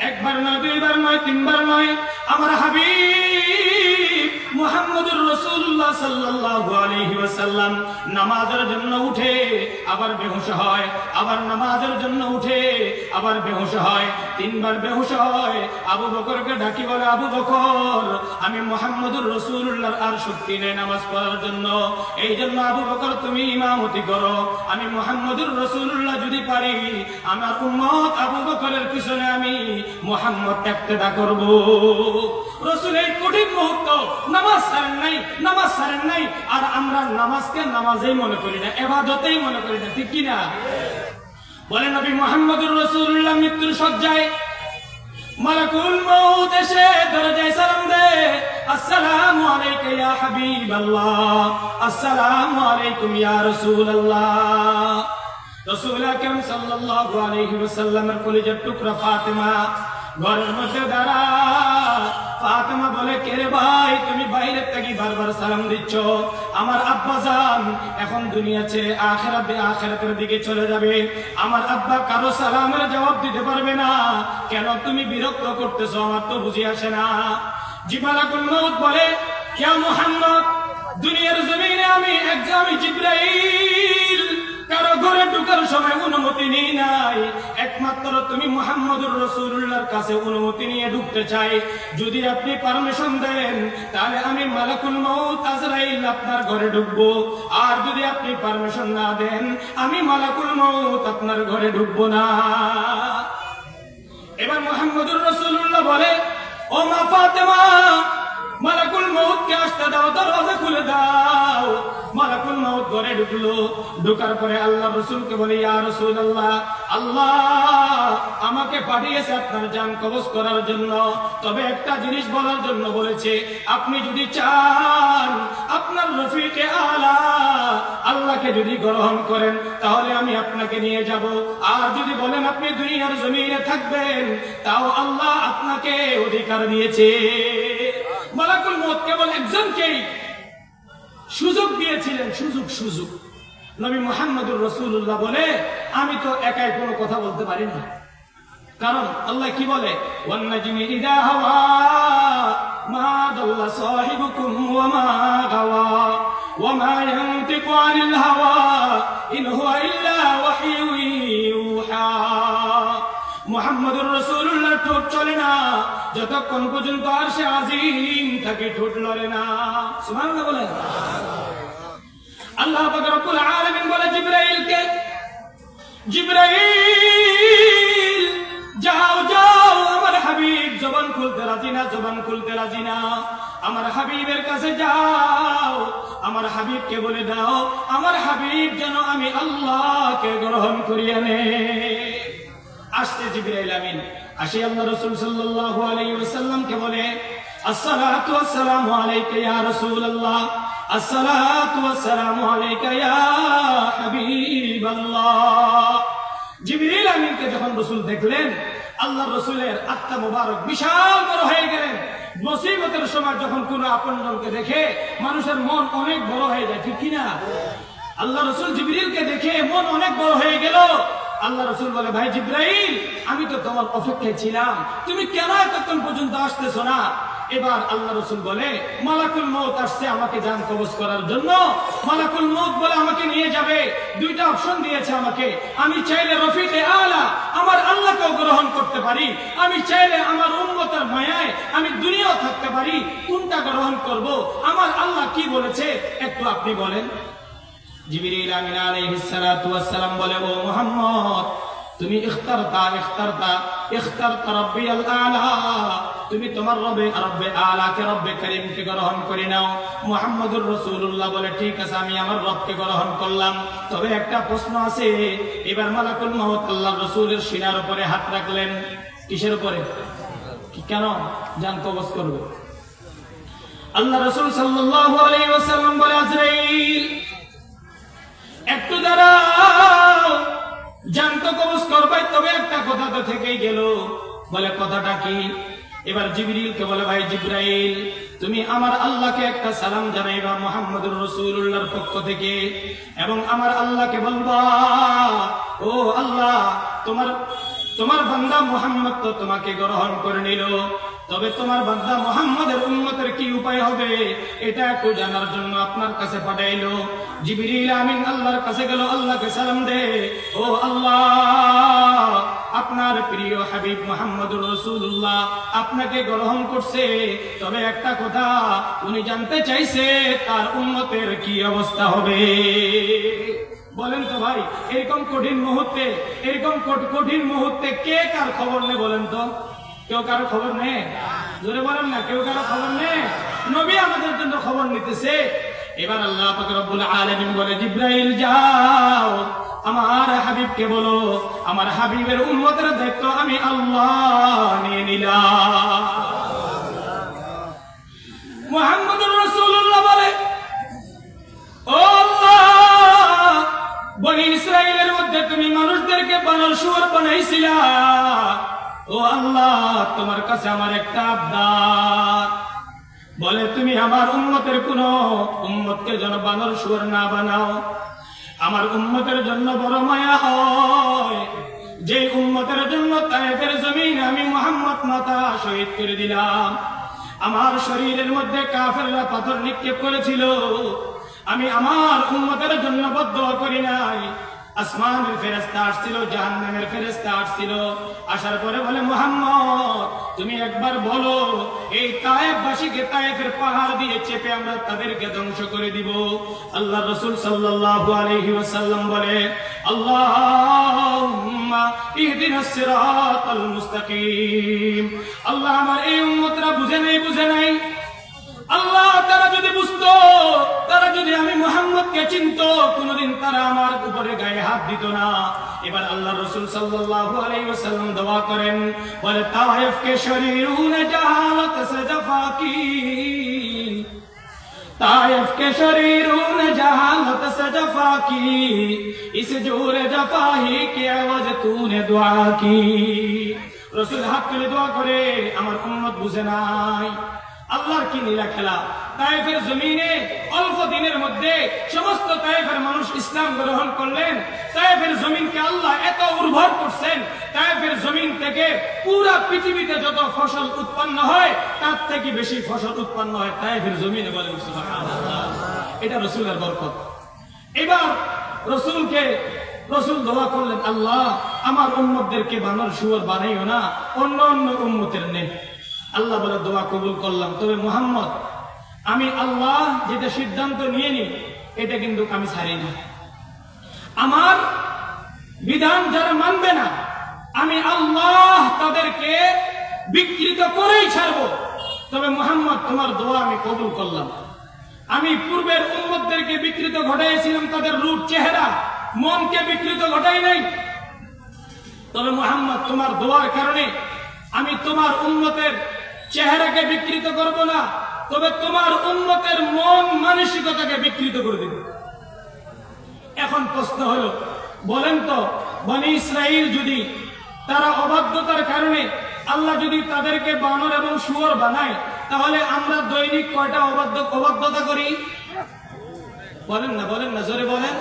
একবার নয়, দুইবার নয়, তিনবার নয়, আমার হাবিব মুহাম্মদুর রাসূলুল্লাহ সাল্লাল্লাহু আলাইহি ওয়াসাল্লাম নামাজের জন্য উঠে আবার বেহুশ হয়, আবার নামাজের জন্য উঠে আবার বেহুশ হয়, তিনবার বেহুশ হয়। আবু বকরকে ডাকি বলে, আবু বকর আমি মুহাম্মদুর রাসূলুল্লাহর আর শক্তি নেই নামাজ পড়ার জন্য, এই জন্য আবু বকর তুমি ইমামতি করো, আমি মুহাম্মদুর রাসূলুল্লাহ যদি পারি আমার উম্মত আবু বকরের পিছনে আমি মুহাম্মদ ইক্তেদা করব। রাসূল এই কঠিন মুহূর্ত নামাজ ছাড়েন নাই, আর আমরা নামাজকে নামাজেই মনে করি না, ইবাদতেই মনে করি না, ঠিক কি না? বলে নবী মুহাম্মদুর রাসূলুল্লাহ মৃত্যুর শয্যায়, মালাকুল মউত এসে দরজায় সালাম দেয়, আসসালামু আলাইকা ইয়া হাবিবাল্লাহ, আসসালামু আলাইকুম ইয়া রাসূলুল্লাহ। রাসূল আকরাম সাল্লাল্লাহু আলাইহি ওয়াসাল্লামের কলিজার টুকরা ফাতেমা ঘরের মধ্যে দাঁড়া। ফাতেমা বলে, কে রে ভাই, তুমি বাইরে থেকে বারবার সালাম দিচ্ছ, আমার আব্বা জান এখন দুনিয়া ছেড়ে আখিরাতের দিকে চলে যাবে, আমার আব্বা কারো সালামের জবাব দিতে পারবে না, কেন তুমি বিরক্ত করতেছো, আমার তো বুঝে আসে না। জিবরাইল মউত বলে, কে মুহাম্মদ, দুনিয়ার জমিনে আমি জিবরাইল কারো ঘরে ঢোকার সময় অনুমতি নেই নাই, একমাত্র তুমি মুহাম্মদুর রাসূলুল্লাহর কাছে অনুমতি নিয়ে ঢুকতে চাই, যদি আপনি পারমিশন দেন তাহলে আমি মালাকুল মউত আজরাইল আপনার ঘরে ঢুকবো, আর যদি আপনি পারমিশন না দেন আমি মালাকুল মউত আপনার ঘরে ঢুকবো না। এবার মুহাম্মদুর রাসূলুল্লাহ বলে, ও মা ফাতেমা, মালাকুল মউতকে আসতে দাও, দরজা খুলে দাও। মালাকুল মউত ঘরে ঢুকলো, ঢোকার পরে আল্লাহ রাসূলকে বলে, ইয়া রাসূলুল্লাহ, আল্লাহ আমাকে পাঠিয়েছে আপনার জান কবজ করার জন্য, তবে একটা জিনিস বলার জন্য বলেছে, আপনি যদি চান আপনার রফিকে আলা আল্লাহকে যদি গ্রহণ করেন তাহলে আমি আপনাকে নিয়ে যাব, আর যদি বলেন আপনি দুনিয়ার জমিনে থাকবেন তাও আল্লাহ আপনাকে অধিকার দিয়েছে। মালাকুল মউত কেবল একজনকেই সুযোগ দিয়েছিলেন, সুযোগ। নবী মুহাম্মদুর রাসূলুল্লাহ বলে, আমি তো একাই কোনো কথা বলতে পারি না, কারণ আল্লাহ কি বলে, ওয়ান নাজমি ইযা হাওয়া মা দাল্লা সাহিবুকুম ওয়া মা গাওয়া ওয়া মা ইয়ানতিকু আনিল হাওয়া ইন হুয়া ইল্লা ওয়াহয়ু ইউহা। মুহাম্মদুর রাসূলুল্লাহ ঠোঁট চলে না যতক্ষণ পর্যন্ত আরশে আজিম থাকে, ঠোঁট লড়ে না। সুবহানাল্লাহ বলেন। আল্লাহ পাক রব্বুল আলামিন বলে জিবরাইলকে, জিবরাইল যাও আমার হাবিব জবান খুলতে রাজি না, আমার হাবিবের কাছে যাও, আমার হাবিবকে বলে দাও আমার হাবিব যেন আমি আল্লাহকে গ্রহণ করিয়া নে। আসতে জিবরাইল আমিন আসি আল্লাহ রাসূল সাল্লাল্লাহু আলাইহি ওয়াসাল্লামকে বলে, আসসালাতু ওয়াসসালামু আলাইকা ইয়া রাসূলুল্লাহ, আসসালাতু ওয়াসসালামু আলাইকা ইয়া হাবিবাল্লাহ। জিবরাইল আমিনকে যখন রাসূল দেখলেন, আল্লাহ রাসূলের আত্মা মুবারক বিশাল বড় হয়ে গেলেন। মুসিবতের সময় যখন কোনো আপনজনকে দেখে মানুষের মন অনেক বড় হয়ে যায়, ঠিক কিনা? আল্লাহ রাসূল জিবরাইলকে দেখে মন অনেক বড় হয়ে গেল। আল্লাহ রাসূল বলে, ভাই জিবরাইল, আমি তো তোমার অপেক্ষায় ছিলাম, তুমি কেন এতক্ষণ পর্যন্ত আসতেছো না? এবার আল্লাহ রাসূল বলে, মালাকুল মউত আসছে আমাকে জান কবজ করার জন্য। মালাকুল মউত বলে আমাকে নিয়ে যাবে। দুইটা অপশন দিয়েছে আমাকে, আমি চাইলে রফিকে আলা আমার আল্লাহকেও গ্রহণ করতে পারি, আমি চাইলে আমার উম্মতের মায়ায় আমি দুনিয়াও থাকতে পারি, কোনটা গ্রহণ করব? আমার আল্লাহ কি বলেছে একটু আপনি বলেন। জিবরাইল আমিন আলাইহিস সালাতু ওয়াস সালাম বলে, ও মুহাম্মদ, তুমি ইখতারতা রাব্বিয়াল আলা, তুমি তোমার রব্বে আলাকে রব্বে করিমকে গ্রহণ করে নাও। মুহাম্মদুর রাসূলুল্লাহ বলে ঠিক আছে, আমি আমার রবকে গ্রহণ করলাম, তবে একটা প্রশ্ন আছে। এবার মালাকুল মউত আল্লাহর রাসূলের সিনার উপরে হাত রাখলেন। কিসের উপরে? কেন? জান কবজ করবে। আল্লাহ রাসূল সাল্লাল্লাহু আলাইহি ওয়াসাল্লাম বলে, আজরাইল একটু দাঁড়াও, জান তো কবজ করবে, তবে একটা কথা তো থেকেই গেল। বলে কথাটা কি? এবার জিবরিলকে বলে, ভাই জিবরাইল, তুমি আমার আল্লাহকে একটা সালাম জানাইবা মুহাম্মদুর রাসূলুল্লাহর পক্ষ থেকে, এবং আমার আল্লাহকে বলবা, ও আল্লাহ, তোমার বান্দা মুহাম্মদ তো তোমাকে গ্রহণ করে নিল, তবে তোমার বান্দা মুহাম্মদের উম্মতের কি উপায় হবে এটা একটু জানার জন্য আপনার কাছে পাঠাইলো। জিবরিল আমিন আল্লাহর কাছে গেল, আল্লাহকে সালাম দে, ও আল্লাহ, আপনার প্রিয় হাবিব মুহাম্মদুর রাসূলুল্লাহ আপনাকে গ্রহণ করছে, তবে একটা কথা উনি জানতে চাইছে তার উম্মতের কি অবস্থা হবে। বলেন তো ভাই, এরকম কঠিন মুহূর্তে কে কার খবর নেই? বলেন তো, কেউ কারো খবর নেই? জোরে বলেন না, কেউ কারো খবর নেই। নবী আমাদের জন্য খবর নিতেছে। এবার আল্লাহ পাক রব্বুল আলামিন বলে, জিবরাইল যাও, আমার হাবিবকে বলো, আমার হাবিবের উম্মতের দায়িত্ব আমি আল্লাহ নিয়ে নিলাম। মুহাম্মদুর রাসূলুল্লাহ বলে, ও আল্লাহ, বনি ইসরাইলের মধ্যে তুমি মানুষদেরকে বানর শুয়োর বানাইছিলা, ও আল্লাহ, তোমার কাছে আমার একটা আবদার। বলে, তুমি আমার উম্মতের কোন উম্মতকে যেন বানর শুয়োর না বানাও। আমার উম্মতের জন্য বড় মায়া হয়, যে উম্মতের জন্য তায়েফের জমিন আমি মুহাম্মদ মাতা শহীদ করে দিলাম। আমার শরীরের মধ্যে কাফেররা পাথর নিক্ষেপ করেছিল, আমি আমার উম্মতের জন্য বদদুয়া করি নাই। আসমানের ফেরেশতা আসছিল, জাহান্নামের ফেরেশতা আসছিল, আসার পরে বলে, মুহাম্মদ তুমি একবার বলো, এই তায়েফবাসীকে তায়েফের পাহাড় দিয়ে চেপে আমরা তাদেরকে ধ্বংস করে দিব। আল্লাহ রাসূল সাল্লাল্লাহু আলাইহি ওয়াসাল্লাম বলে, আল্লাহুম্মা ইহদিনাস সিরাতাল মুস্তাকিম। আল্লাহ, আমার এই উম্মতরা বুঝে নাই আল্লাহ, তারা যদি বুঝতো, তারা যদি আমি মুহাম্মদকে চিনতো, কোনদিন তারা আমার উপরে গায়ে হাত দিত না। এবার আল্লাহ রাসূল সাল্লাল্লাহু আলাইহি ওয়াসাল্লাম দোয়া করেন, বলে, তায়েফ কে শরীরুন জাহালত সে জাফাকি, ताइफ के शरीरून जहालत से जफा की, इस जोर जफा ही की आवाज तूने दुआ की। रसूल हाथ तुले दुआ करे, আমার উম্মত বুঝে নাই আল্লাহর কি নীলা খেলা। তায়েফের জমিনে অল্প দিনের মধ্যে সমস্ত তায়েফের মানুষ ইসলাম গ্রহণ করলেন। তায়েফের জমিনকে আল্লাহ এত উর্বর করছেন, তায়েফের জমিন থেকে পুরা পৃথিবীতে যত ফসল উৎপন্ন হয় তার থেকে বেশি ফসল উৎপন্ন হয় তায়েফের জমিনে। বলেন সুবহানাল্লাহ, এটা রাসূলের বরকত। এবার রাসূল দোয়া করলেন, আল্লাহ আমার উম্মতদেরকে বানর শুয়োর বানাইও না, অন্য অন্য উম্মতের নেই। আল্লাহ বলে, দোয়া কবুল করলাম, তবে মুহাম্মদ আমি আল্লাহ যেটা সিদ্ধান্ত নিয়ে নি এটা কিন্তু আমি ছাড়ি না। আমার বিধান যারা মানবে না আমি আল্লাহ তাদেরকে বিকৃত করেই ছাড়বো। তবে মুহাম্মদ তোমার দোয়া আমি কবুল করলাম। আমি পূর্বের উম্মতদেরকে বিকৃত ঘটাইছিলাম, তাদের রূপ চেহারা মনকে বিকৃত ঘটাই নাই। তবে মুহাম্মদ তোমার দোয়ার কারণে আমি তোমার উম্মতের চেহারাকে বিকৃত করব না, তবে তোমার উম্মতের মন মানসিকতাকে বিকৃত করে দেব। এখন প্রশ্ন হলো, বলেন তো, বনি ইসরাইল যদি তারা অবাধ্যতার কারণে আল্লাহ যদি তাদেরকে বানর এবং শুয়োর বানায়, তাহলে আমরা দৈনিক কয়টা অবাধ্যতা করি? বলেন না, জোরে বলেন।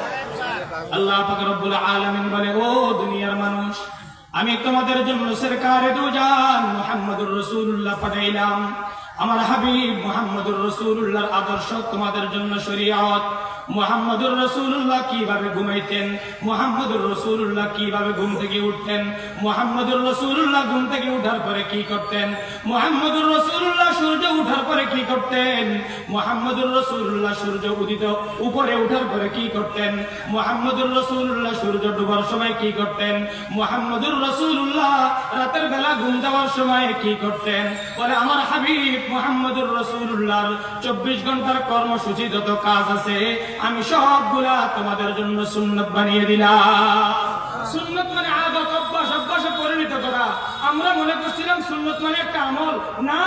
আল্লাহ পাক রব্বুল আলামিন বলে, ও দুনিয়ার মানুষ, আমি তোমাদের জন্য সরকারে দুজান মুহাম্মদুর রাসূলুল্লাহ পাঠাইলাম। আমার হাবিব মুহাম্মদুর রাসূলুল্লাহর আদর্শ তোমাদের জন্য শরীয়ত। মুহাম্মদুর রাসূলুল্লাহ কিভাবে ঘুমাইতেন, মুহাম্মদুর রাসূলুল্লাহ কিভাবে ঘুম থেকে উঠতেন, মুহাম্মদুর রাসূলুল্লাহ ঘুম থেকে উঠার পরে কি করতেন, মুহাম্মদুর রাসূলুল্লাহ সূর্য উঠার পরে কি করতেন, মুহাম্মদুর রাসূলুল্লাহ সূর্য উদিত উপরে উঠার পরে কি করতেন, মুহাম্মদুর রাসূলুল্লাহ সূর্য ডুবার সময় কি করতেন, মুহাম্মদুর রাসূলুল্লাহ রাতের বেলা ঘুম যাওয়ার সময় কি করতেন। বলে আমার হাবিব মুহাম্মদুর রাসূলুল্লাহর 24 ঘন্টার কর্মসূচি যত কাজ আছে আমি সবগুলা তোমাদের জন্য সুন্নাত বানিয়ে দিলাম। সুন্নাত মানে আদত, অভ্যাস, অভ্যাসে পরিণত করা। আমরা মনে করছিলাম সুন্নাত মানে একটা আমল, না,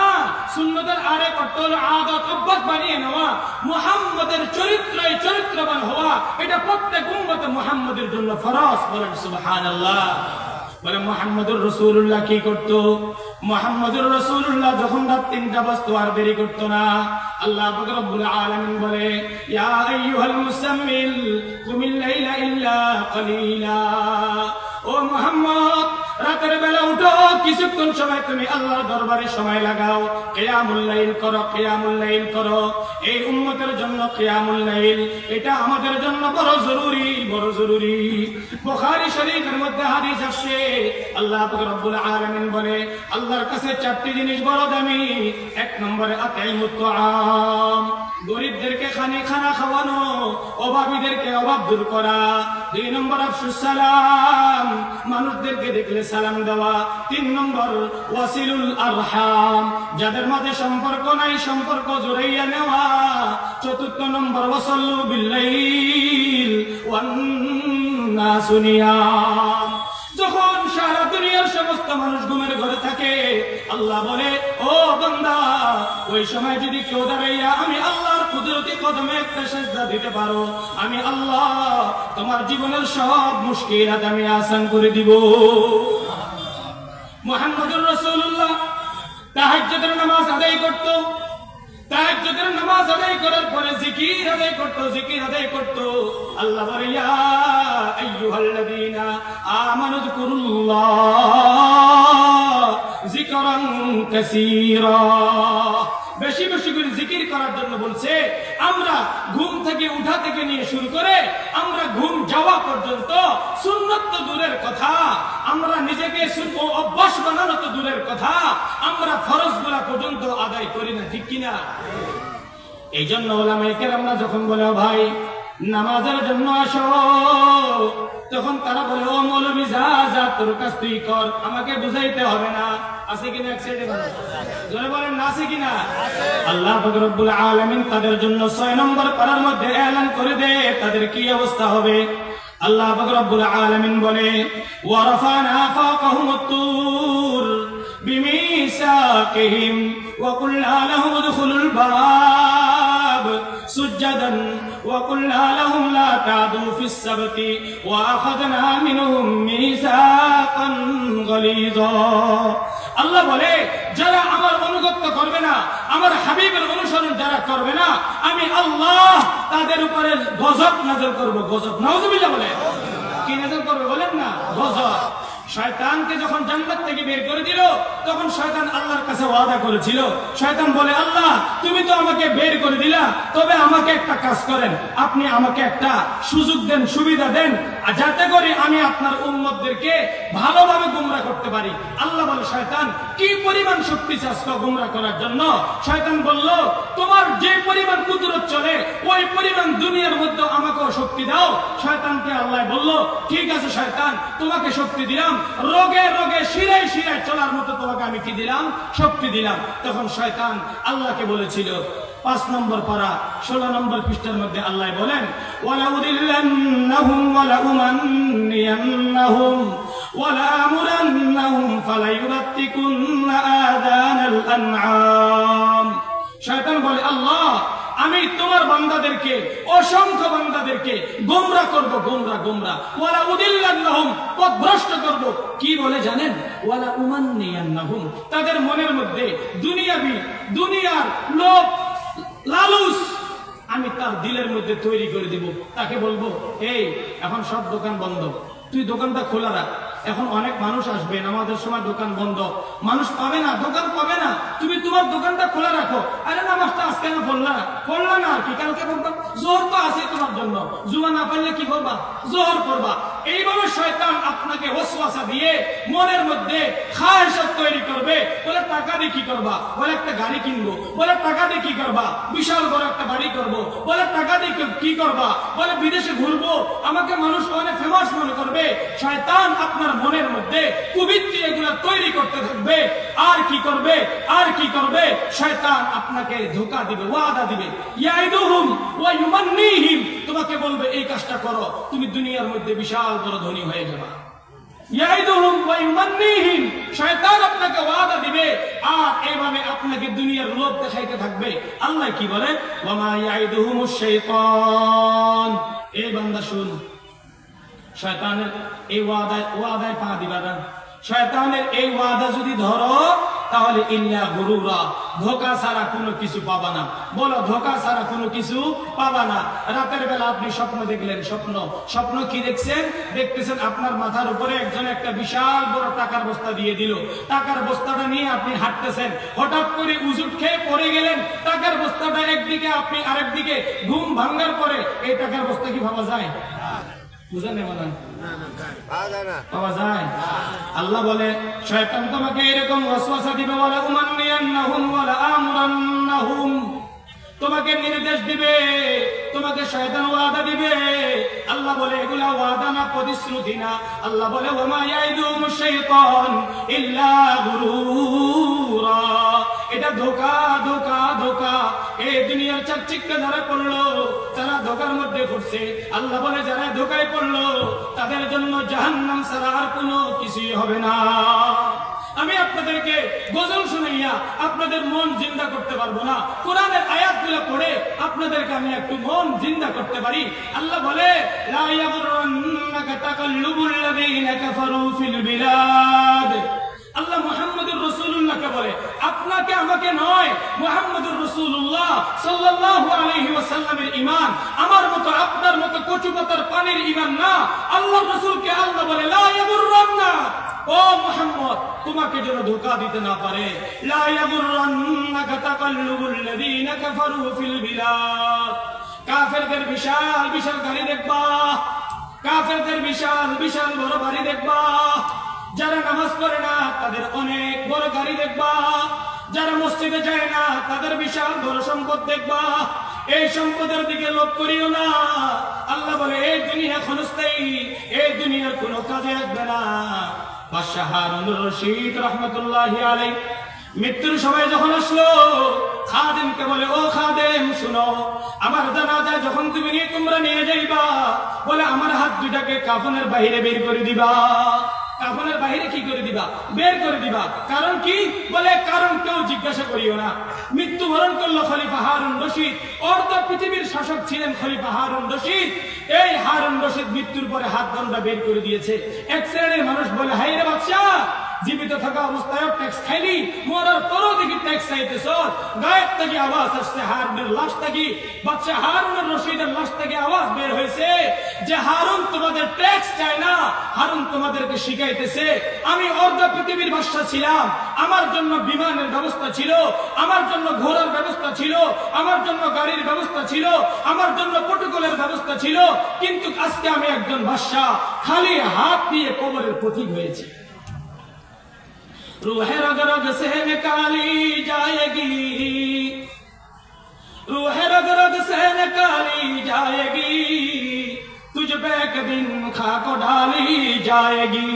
সুন্নাতের আরেক অর্থ হলো আদত, অভ্যাস বানিয়ে নেওয়া। মুহাম্মদের চরিত্রই চরিত্রবান হওয়া, এটা প্রত্যেক উম্মতে মুহাম্মদের জন্য ফরজ। বলেন সুবহানাল্লাহ। বলে মুহাম্মদুর রাসূলুল্লাহ কি করত? মুহাম্মদুর রাসূলুল্লাহ যখন রাত 3টা বাজতো আর দেরি করত না। আল্লাহ পাক রব্বুল আলামিন বলে ইয়া আইয়ুহাল মুসাম্মিল কুমিল লাইলা ইল্লা কলিলা। ও মুহাম্মদ, রাতের বেলা উঠো, কিছুক্ষণ সময় তুমি আল্লাহর দরবারে সময় লাগাও, কিয়ামুল লাইল করো, কিয়ামুল লাইল করো। এই উম্মতের জন্য কিয়ামুল লাইল এটা আমাদের জন্য বড় জরুরি, বড় জরুরি। বুখারী শরীফের মধ্যে হাদিস আছে, আল্লাহ পাক রব্বুল আলামিন বলে আল্লাহর কাছে 4টি জিনিস বড় দামি। 1 নম্বরে আতাইমুত তুআম, গরীবদেরকে খানা খাওয়ানো, অভাবীদেরকে অভাব দূর করা। 2 নম্বর আফসুস সালাম, মানুষদেরকে দেখলে সালাম দেওয়া। 3 নম্বর ওয়াসিলুল আরহাম, যাদের মাঝে সম্পর্ক নাই সম্পর্ক জোড়াইয়া নেওয়া। 4 নম্বর ওয়াসাল্লু বিল্লাইল ওয়ান নাসু নিয়াম, যখন সারা দুনিয়ার সমস্ত মানুষ ঘুমের ঘরে থাকে আল্লাহ বলে ও বান্দা, ওই সময় যদি কেউ দাঁড়াইয়া আমি আল্লাহর কুদরতি কদমে একটা সিজদা দিতে পারো, আমি আল্লাহ তোমার জীবনের সব মুশকিলাত আমি আসান করে দিব। মুহাম্মদুর রাসূলুল্লাহ তাহাজ্জুদের নামাজ আদায় করত। তাহাজ্জুদের নামাজ আদায় করার পরে জিকির আদায় করত, জিকির আদায় করত। আল্লাহ বলে ইয়া আইয়ুহাল্লাযীনা আমানু যিকুরুল্লাহ যিকরান কাসীরা, বেশি বেশি করে জিকির করার জন্য বলছে। আমরা ঘুম থেকে উঠা থেকে নিয়ে শুরু করে আমরা ঘুম যাওয়া পর্যন্ত সুন্নাত তো দূরের কথা, আমরা নিজেকে অভ্যাস বানানো তো দূরের কথা, আমরা ফরজগুলা পর্যন্ত আদায় করি না, ঠিক কিনা? এই জন্য ওলামায়ে কেরামরা যখন বলে ভাই নামাজের জন্য আসো, তখন তারা বলে ও মৌলভী যা যা তোর কাজ তুই কর, আমাকে বুঝাইতে হবে না। আছে কিনা? এক সাইডে জোরে বলেন না, আছে কিনা? আল্লাহ পাক রব্বুল আলামিন তাদের জন্য 6 নম্বর পারার মধ্যে এলান করে দেয় তাদের কি অবস্থা হবে। আল্লাহ পাক রব্বুল আলামিন বলে ওয়া রাফানা ফাওকাহুমুত তুর বিমিসাকিহিম ওয়া কুল্লা লাহুম উদখুলুল বাব সুজ্জাদান ওয়া কুল্লা লাহুম লা তা'দু ফিস সাবতি ওয়া আখাযনা মিনহুম মিসাকান গালিযা। আল্লাহ বলে যারা আমার অনুগত্য করবে না, আমার হাবিবের অনুসরণ যারা করবে না, আমি আল্লাহ তাদের উপরে গজব নাযিল করব। গজব, নাউযুবিল্লাহ বলে কি নাযিল করবে বলেন না? গজব। শয়তানকে যখন জান্নাত থেকে বের করে দিল তখন শয়তান আল্লাহর কাছে ওয়াদা করেছিল। শয়তান বলে আল্লাহ তুমি তো আমাকে বের করে দিলা, তবে আমাকে একটা কাজ করেন, আপনি আমাকে একটা সুযোগ দেন, সুবিধা দেন, যাতে করে আমি আপনার উম্মতদেরকে ভালোভাবে গোমরা করতে পারি। আল্লাহ বলে শয়তান কি পরিমাণ শক্তি চাচ্ছ গোমরা করার জন্য? শয়তান বলল তোমার যে পরিমাণ কুদরত চলে ওই পরিমাণ দুনিয়ার মধ্যে আমাকেও শক্তি দাও। শয়তানকে আল্লাহ বলল ঠিক আছে শয়তান, তোমাকে শক্তি দিলাম, রোগে রোগে শিরায় শিরায় চলার মতো তোমাকে আমি কি দিলাম? শক্তি দিলাম। তখন শয়তান আল্লাহকে বলেছিল 5 নম্বর পারা 16 নম্বর পৃষ্ঠার মধ্যে আল্লাহ বলেন ওয়ালা উদিল্লান্নাহুম ওয়ালা উমান্নিয়ান্নাহুম ওয়ালা আমুরান্নাহুম ফালা ইউরাত্তিকুন্না আযানাল আনআম। শয়তান বলে আল্লাহ আমি তোমার বান্দাদেরকে, অসংখ্য বান্দাদেরকে গোমরা করব, গোমরা গোমরা। ওয়ালা উদিল্লান্নাহুম, পথভ্রষ্ট করব। কি বলে জানেন? ওয়ালা উমান্নিয়ান্নাহুম, তাদের মনের মধ্যে দুনিয়ার লোভ লালুস আমি তার দিলের মধ্যে তৈরি করে দিব। তাকে বলবো এই এখন সব দোকান বন্ধ, তুই দোকানটা খোলা রাখ, এখন অনেক মানুষ আসবে, নামাজের সময় দোকান বন্ধ, মানুষ পাবে না, দোকান পাবে না, তুমি তোমার দোকানটা খোলা রাখো। আরে নামাজটা আজকে না পড়লা না আর কি, কালকে পড়বা, জোহর তো আছে তোমার জন্য, জুমা না পারলে কি করবা, জোহর করবা। এইভাবে শয়তান আপনাকে ওয়াসওয়াসা দিয়ে মনের মধ্যে খায়েশাত তৈরি করবে। বলে টাকা দিয়ে কি করবা, বলে একটা গাড়ি কিনবো, বলে টাকা দিয়ে কি করবা, বিশাল বড় একটা বাড়ি করবো, বলে টাকা দিয়ে কি করবা, বলে বিদেশে ঘুরবো, আমাকে মানুষ অনেক ফেমাস মনে করবে। শয়তান আপনার মনের মধ্যে কুবৃত্তি এগুলা তৈরি করতে থাকবে। আর কি করবে, আর কি করবে, শয়তান আপনাকে ধোঁকা দিবে, ওয়াদা দিবে, ইয়াইদুহুম ওয়া ইউমান্নিহিম, তোমাকে বলবে এই কাজটা করো, তুমি দুনিয়ার মধ্যে বিশাল বড় ধনী হয়ে যাবে। ইয়াইদুহুম ওয়া ইউমান্নিহিম, শয়তান আপনাকে ওয়াদা দিবে আর এইভাবে আপনাকে দুনিয়ার লোভ দেখাইতে থাকবে। আল্লাহ কি বলে, ওয়া মা ইয়াইদুহুমুশ শাইতান, এই বান্দা শুন, শয়তানের এই ওয়াদায় পা দিবা না। শয়তানের এই ওয়াদা যদি ধরো তাহলে ইল্লা গুরুরা, ধোঁকা ছাড়া কোনো কিছু পাবা না। বলো, ধোঁকা ছাড়া কোনো কিছু পাবা না। রাতের বেলা আপনি স্বপ্ন দেখলেন, স্বপ্ন কি দেখছেন, দেখতেছেন আপনার মাথার উপরে একজন একটা বিশাল বড় টাকার বস্তা দিয়ে দিল, টাকার বস্তাটা নিয়ে আপনি হাঁটতেছেন, হঠাৎ করে উজুট খেয়ে পড়ে গেলেন, টাকার বস্তাটা একদিকে, আপনি আরেকদিকে, ঘুম ভাঙ্গার পরে এই টাকার বস্তা কি ভাবা যায়, বুঝেন না, পাওয়া যায়? আল্লাহ বলে শয়তান তোমাকে এরকম ওয়াসওয়াসা দিবে, ওয়ালা উমান্নিয়ান্নাহুম ওয়ালা আমরান্নাহুম, তোমাকে নির্দেশ দিবে, তোমাকে শয়তান ওয়াদা দিবে। আল্লাহ বলে এগুলা ওয়াদা না, প্রতিশ্রুতি না। আল্লাহ বলে ওয়া মা ইয়াইদুহুমুশ শাইতান ইল্লা গুরুরা, এটা ধোঁকা, ধোঁকা, ধোঁকা। এই দুনিয়ার চাকচিক্যে যারা পড়লো তারা ধোঁকার মধ্যে পড়ছে। আল্লাহ বলে যারা ধোঁকায় পড়লো তাদের জন্য জাহান্নাম ছাড়া আর কোনো কিছুই হবে না। আমি আপনাদেরকে গজল শুনাইয়া আপনাদের মন জিন্দা করতে পারবো না, কোরআনের আয়াতগুলো পড়ে আপনাদেরকে আমি একটু মন জিন্দা করতে পারি। আল্লাহ বলে লা ইয়াগুররান্নাকা তাকাল্লুবুল লাযীনা কাফারু ফিল বিলাদ। আল্লাহ মুহাম্মদুর রাসূলুল্লাহকে বলে, আপনাকে আমাকে নয়, মুহাম্মদুর রাসূলুল্লাহ সাল্লাল্লাহু আলাইহি ওয়াসাল্লামের ঈমান আমার মতো আপনার মতো কচু পাতার পানির ঈমান না। আল্লাহর রাসূলকে আল্লাহ বলে লা ইয়াগুররান্না, ও মুহাম্মদ তোমাকে যেন ধোঁকা দিতে না পারে। লা ইয়াগুররান্নাকা তাকাল্লুবুল লাযীনা কাফারু ফিল বিলাদ। কাফেরদের বিশাল বিশাল গাড়ি দেখবা, কাফেরদের বিশাল বিশাল বড় বাড়ি দেখবা, যারা নামাজ পড়ে না তাদের অনেক বড় গাড়ি দেখবা, যারা মসজিদে যায় না তাদের বিশাল বড় সম্পদ দেখবা। এই সম্পদের দিকে লোভ করিও না। আল্লাহ বলে এই দুনিয়া ক্ষণস্থায়ী, এই দুনিয়ার কোনো কাজে আসবে না। বাদশাহ হারুনুর রশিদ রাহমাতুল্লাহি আলাইহি মৃত্যুর সময় যখন আসলো, খাদেমকে বলে, ও খাদেম শুনো, আমার জানাজায় যখন তুমি তোমরা নিয়ে যাইবা, বলে আমার হাত দুটাকে কাফনের বাইরে বের করে দিবা। কাফনের বাইরে কি করে দিবা, বের করে দিবা। কারণ কি, বলে কারণ কেউ জিজ্ঞাসা করিও না। মৃত্যুবরণ করলো খলিফা হারুন রশিদ, অর্ধ পৃথিবীর শাসক ছিলেন খলিফা হারুন রশিদ। এই হারুন রশিদ মৃত্যুর পরে হাত দণ্ডা বের করে দিয়েছে। এক শ্রেণীর মানুষ বলে, হাই রে বাদশাহ, জীবিত থাকা অবস্থায় ট্যাক্স খাইলি, মরার পরও দেখি ট্যাক্স চাইতেছ। গায়েব থেকে আওয়াজ আসছে হারুনের লাশ থেকে, বাদশাহ হারুনের রশিদের লাশ থেকে আওয়াজ বের হয়েছে যে হারুন তোমাদের ট্যাক্স চায় না, হারুন তোমাদেরকে শিখাইতেছে আমি অর্ধ পৃথিবীর বাদশা ছিলাম, আমার জন্য বিমানের ব্যবস্থা ছিল, আমার জন্য ঘোড়ার ব্যবস্থা ছিল, আমার জন্য গাড়ির ব্যবস্থা ছিল, আমার জন্য প্রটোকলের ব্যবস্থা ছিল, কিন্তু আজকে আমি একজন বাদশা খালি হাত দিয়ে কবরের পথিক হয়েছি। रूह रग रग से निकाली जाएगी, रूह रग रग से निकाली जाएगी, तुझ पे एक दिन खाको डाली जाएगी।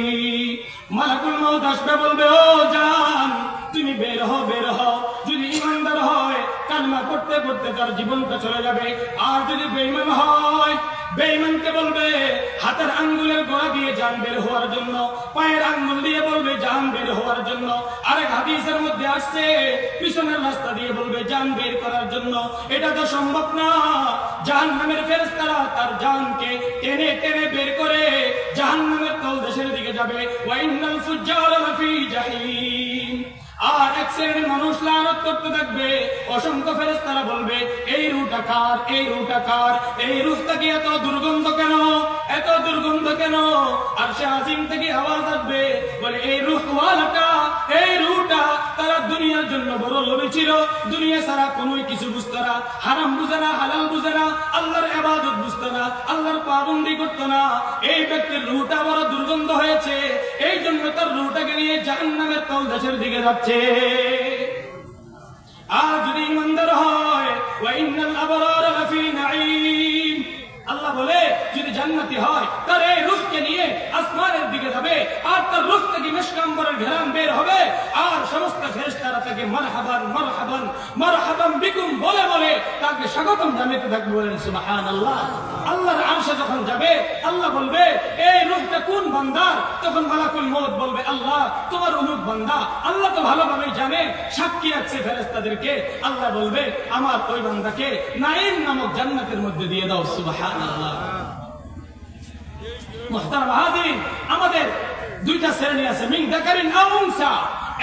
মালাকুল মউত আসবে, বলবে ও জান তুমি বের হও, বের হও। যদি ইমানদার হয় কালমা পড়তে পড়তে তার জীবনটা চলে যাবে, আর যদি বেঈমান হয় বেঈমানকে বলবে হাতের আঙ্গুলের গোড়া দিয়ে জান বের হওয়ার জন্য, পায়ের আঙ্গুল দিয়ে বলবে জান বের হওয়ার জন্য। আরেক হাদিসের মধ্যে আসছে পিছনের রাস্তা দিয়ে বলবে জান বের করার জন্য। এটা তো সম্ভব না। জাহান্নামের ফেরেশতারা তার জানকে টেনে টেনে বের করে জাহান্নামের তলদেশের দিকে যাবে। ওয়া ইন্নাল ফুজ্জারা লাফি জাহিম। আর এক শ্রেণীর মানুষ লানত করতে থাকবে, অসংখ্য ফেরেশতারা বলবে এই রূহটা কার, এই রূহটা কার, এই রূহটা কি এত দুর্গন্ধ কেন, এত দুর্গন্ধ কেন? আর সে আজিম থেকে আওয়াজ আসবে, বলে এই রূহওয়ালাটা, এই রূহটা তারা দুনিয়ার জন্য বড় লোভী ছিল, দুনিয়া ছাড়া কোনো কিছু বুঝতো না, হারাম বুঝে না, হালাল বুঝে না, আল্লাহর ইবাদত বুঝতো না, আল্লাহর পাবন্দি করতো না। এই ব্যক্তির রূহটা বড় দুর্গন্ধ হয়েছে, এই জন্য তার রূহটাকে নিয়ে জাহান্নামের তলদেশের দিকে যাচ্ছে। আর যদি ইমানদার হয়, ওয়া ইন্নাল আবরারা লাফি নাঈম, আল্লাহ বলে যদি জান্নাতি হয় তার এই রূহকে নিয়ে আসমানের দিকে যাবে, আর তার রূহ থেকে মিশকাম্বরের ঘ্রাণ বের হবে, আর সমস্ত ফেরেশতারা তাকে মারহাবান মারহাবান মারহাবান বিকুম বলে বলে তাকে স্বাগতম জানাতে থাকবে। বলেন সুবহানাল্লাহ। আল্লাহর আরশে যখন যাবে, আল্লাহ বলবে এই রূহটা কোন বান্দার? তখন মালাকুল মউত বলবে আল্লাহ তোমার অমুক বান্দা। আল্লাহ তো ভালোভাবেই জানে, সাক্ষী রাখছে ফেরেশতাদেরকে। আল্লাহ বলবে আমার ওই বান্দাকে নাঈম নামক জান্নাতের মধ্যে দিয়ে দাও। সুবহানাল্লাহ। মুহতারাম হাজিরিন, আমাদের দুইটা শ্রেণী আছে, মিন যাকারিন আও উনসা।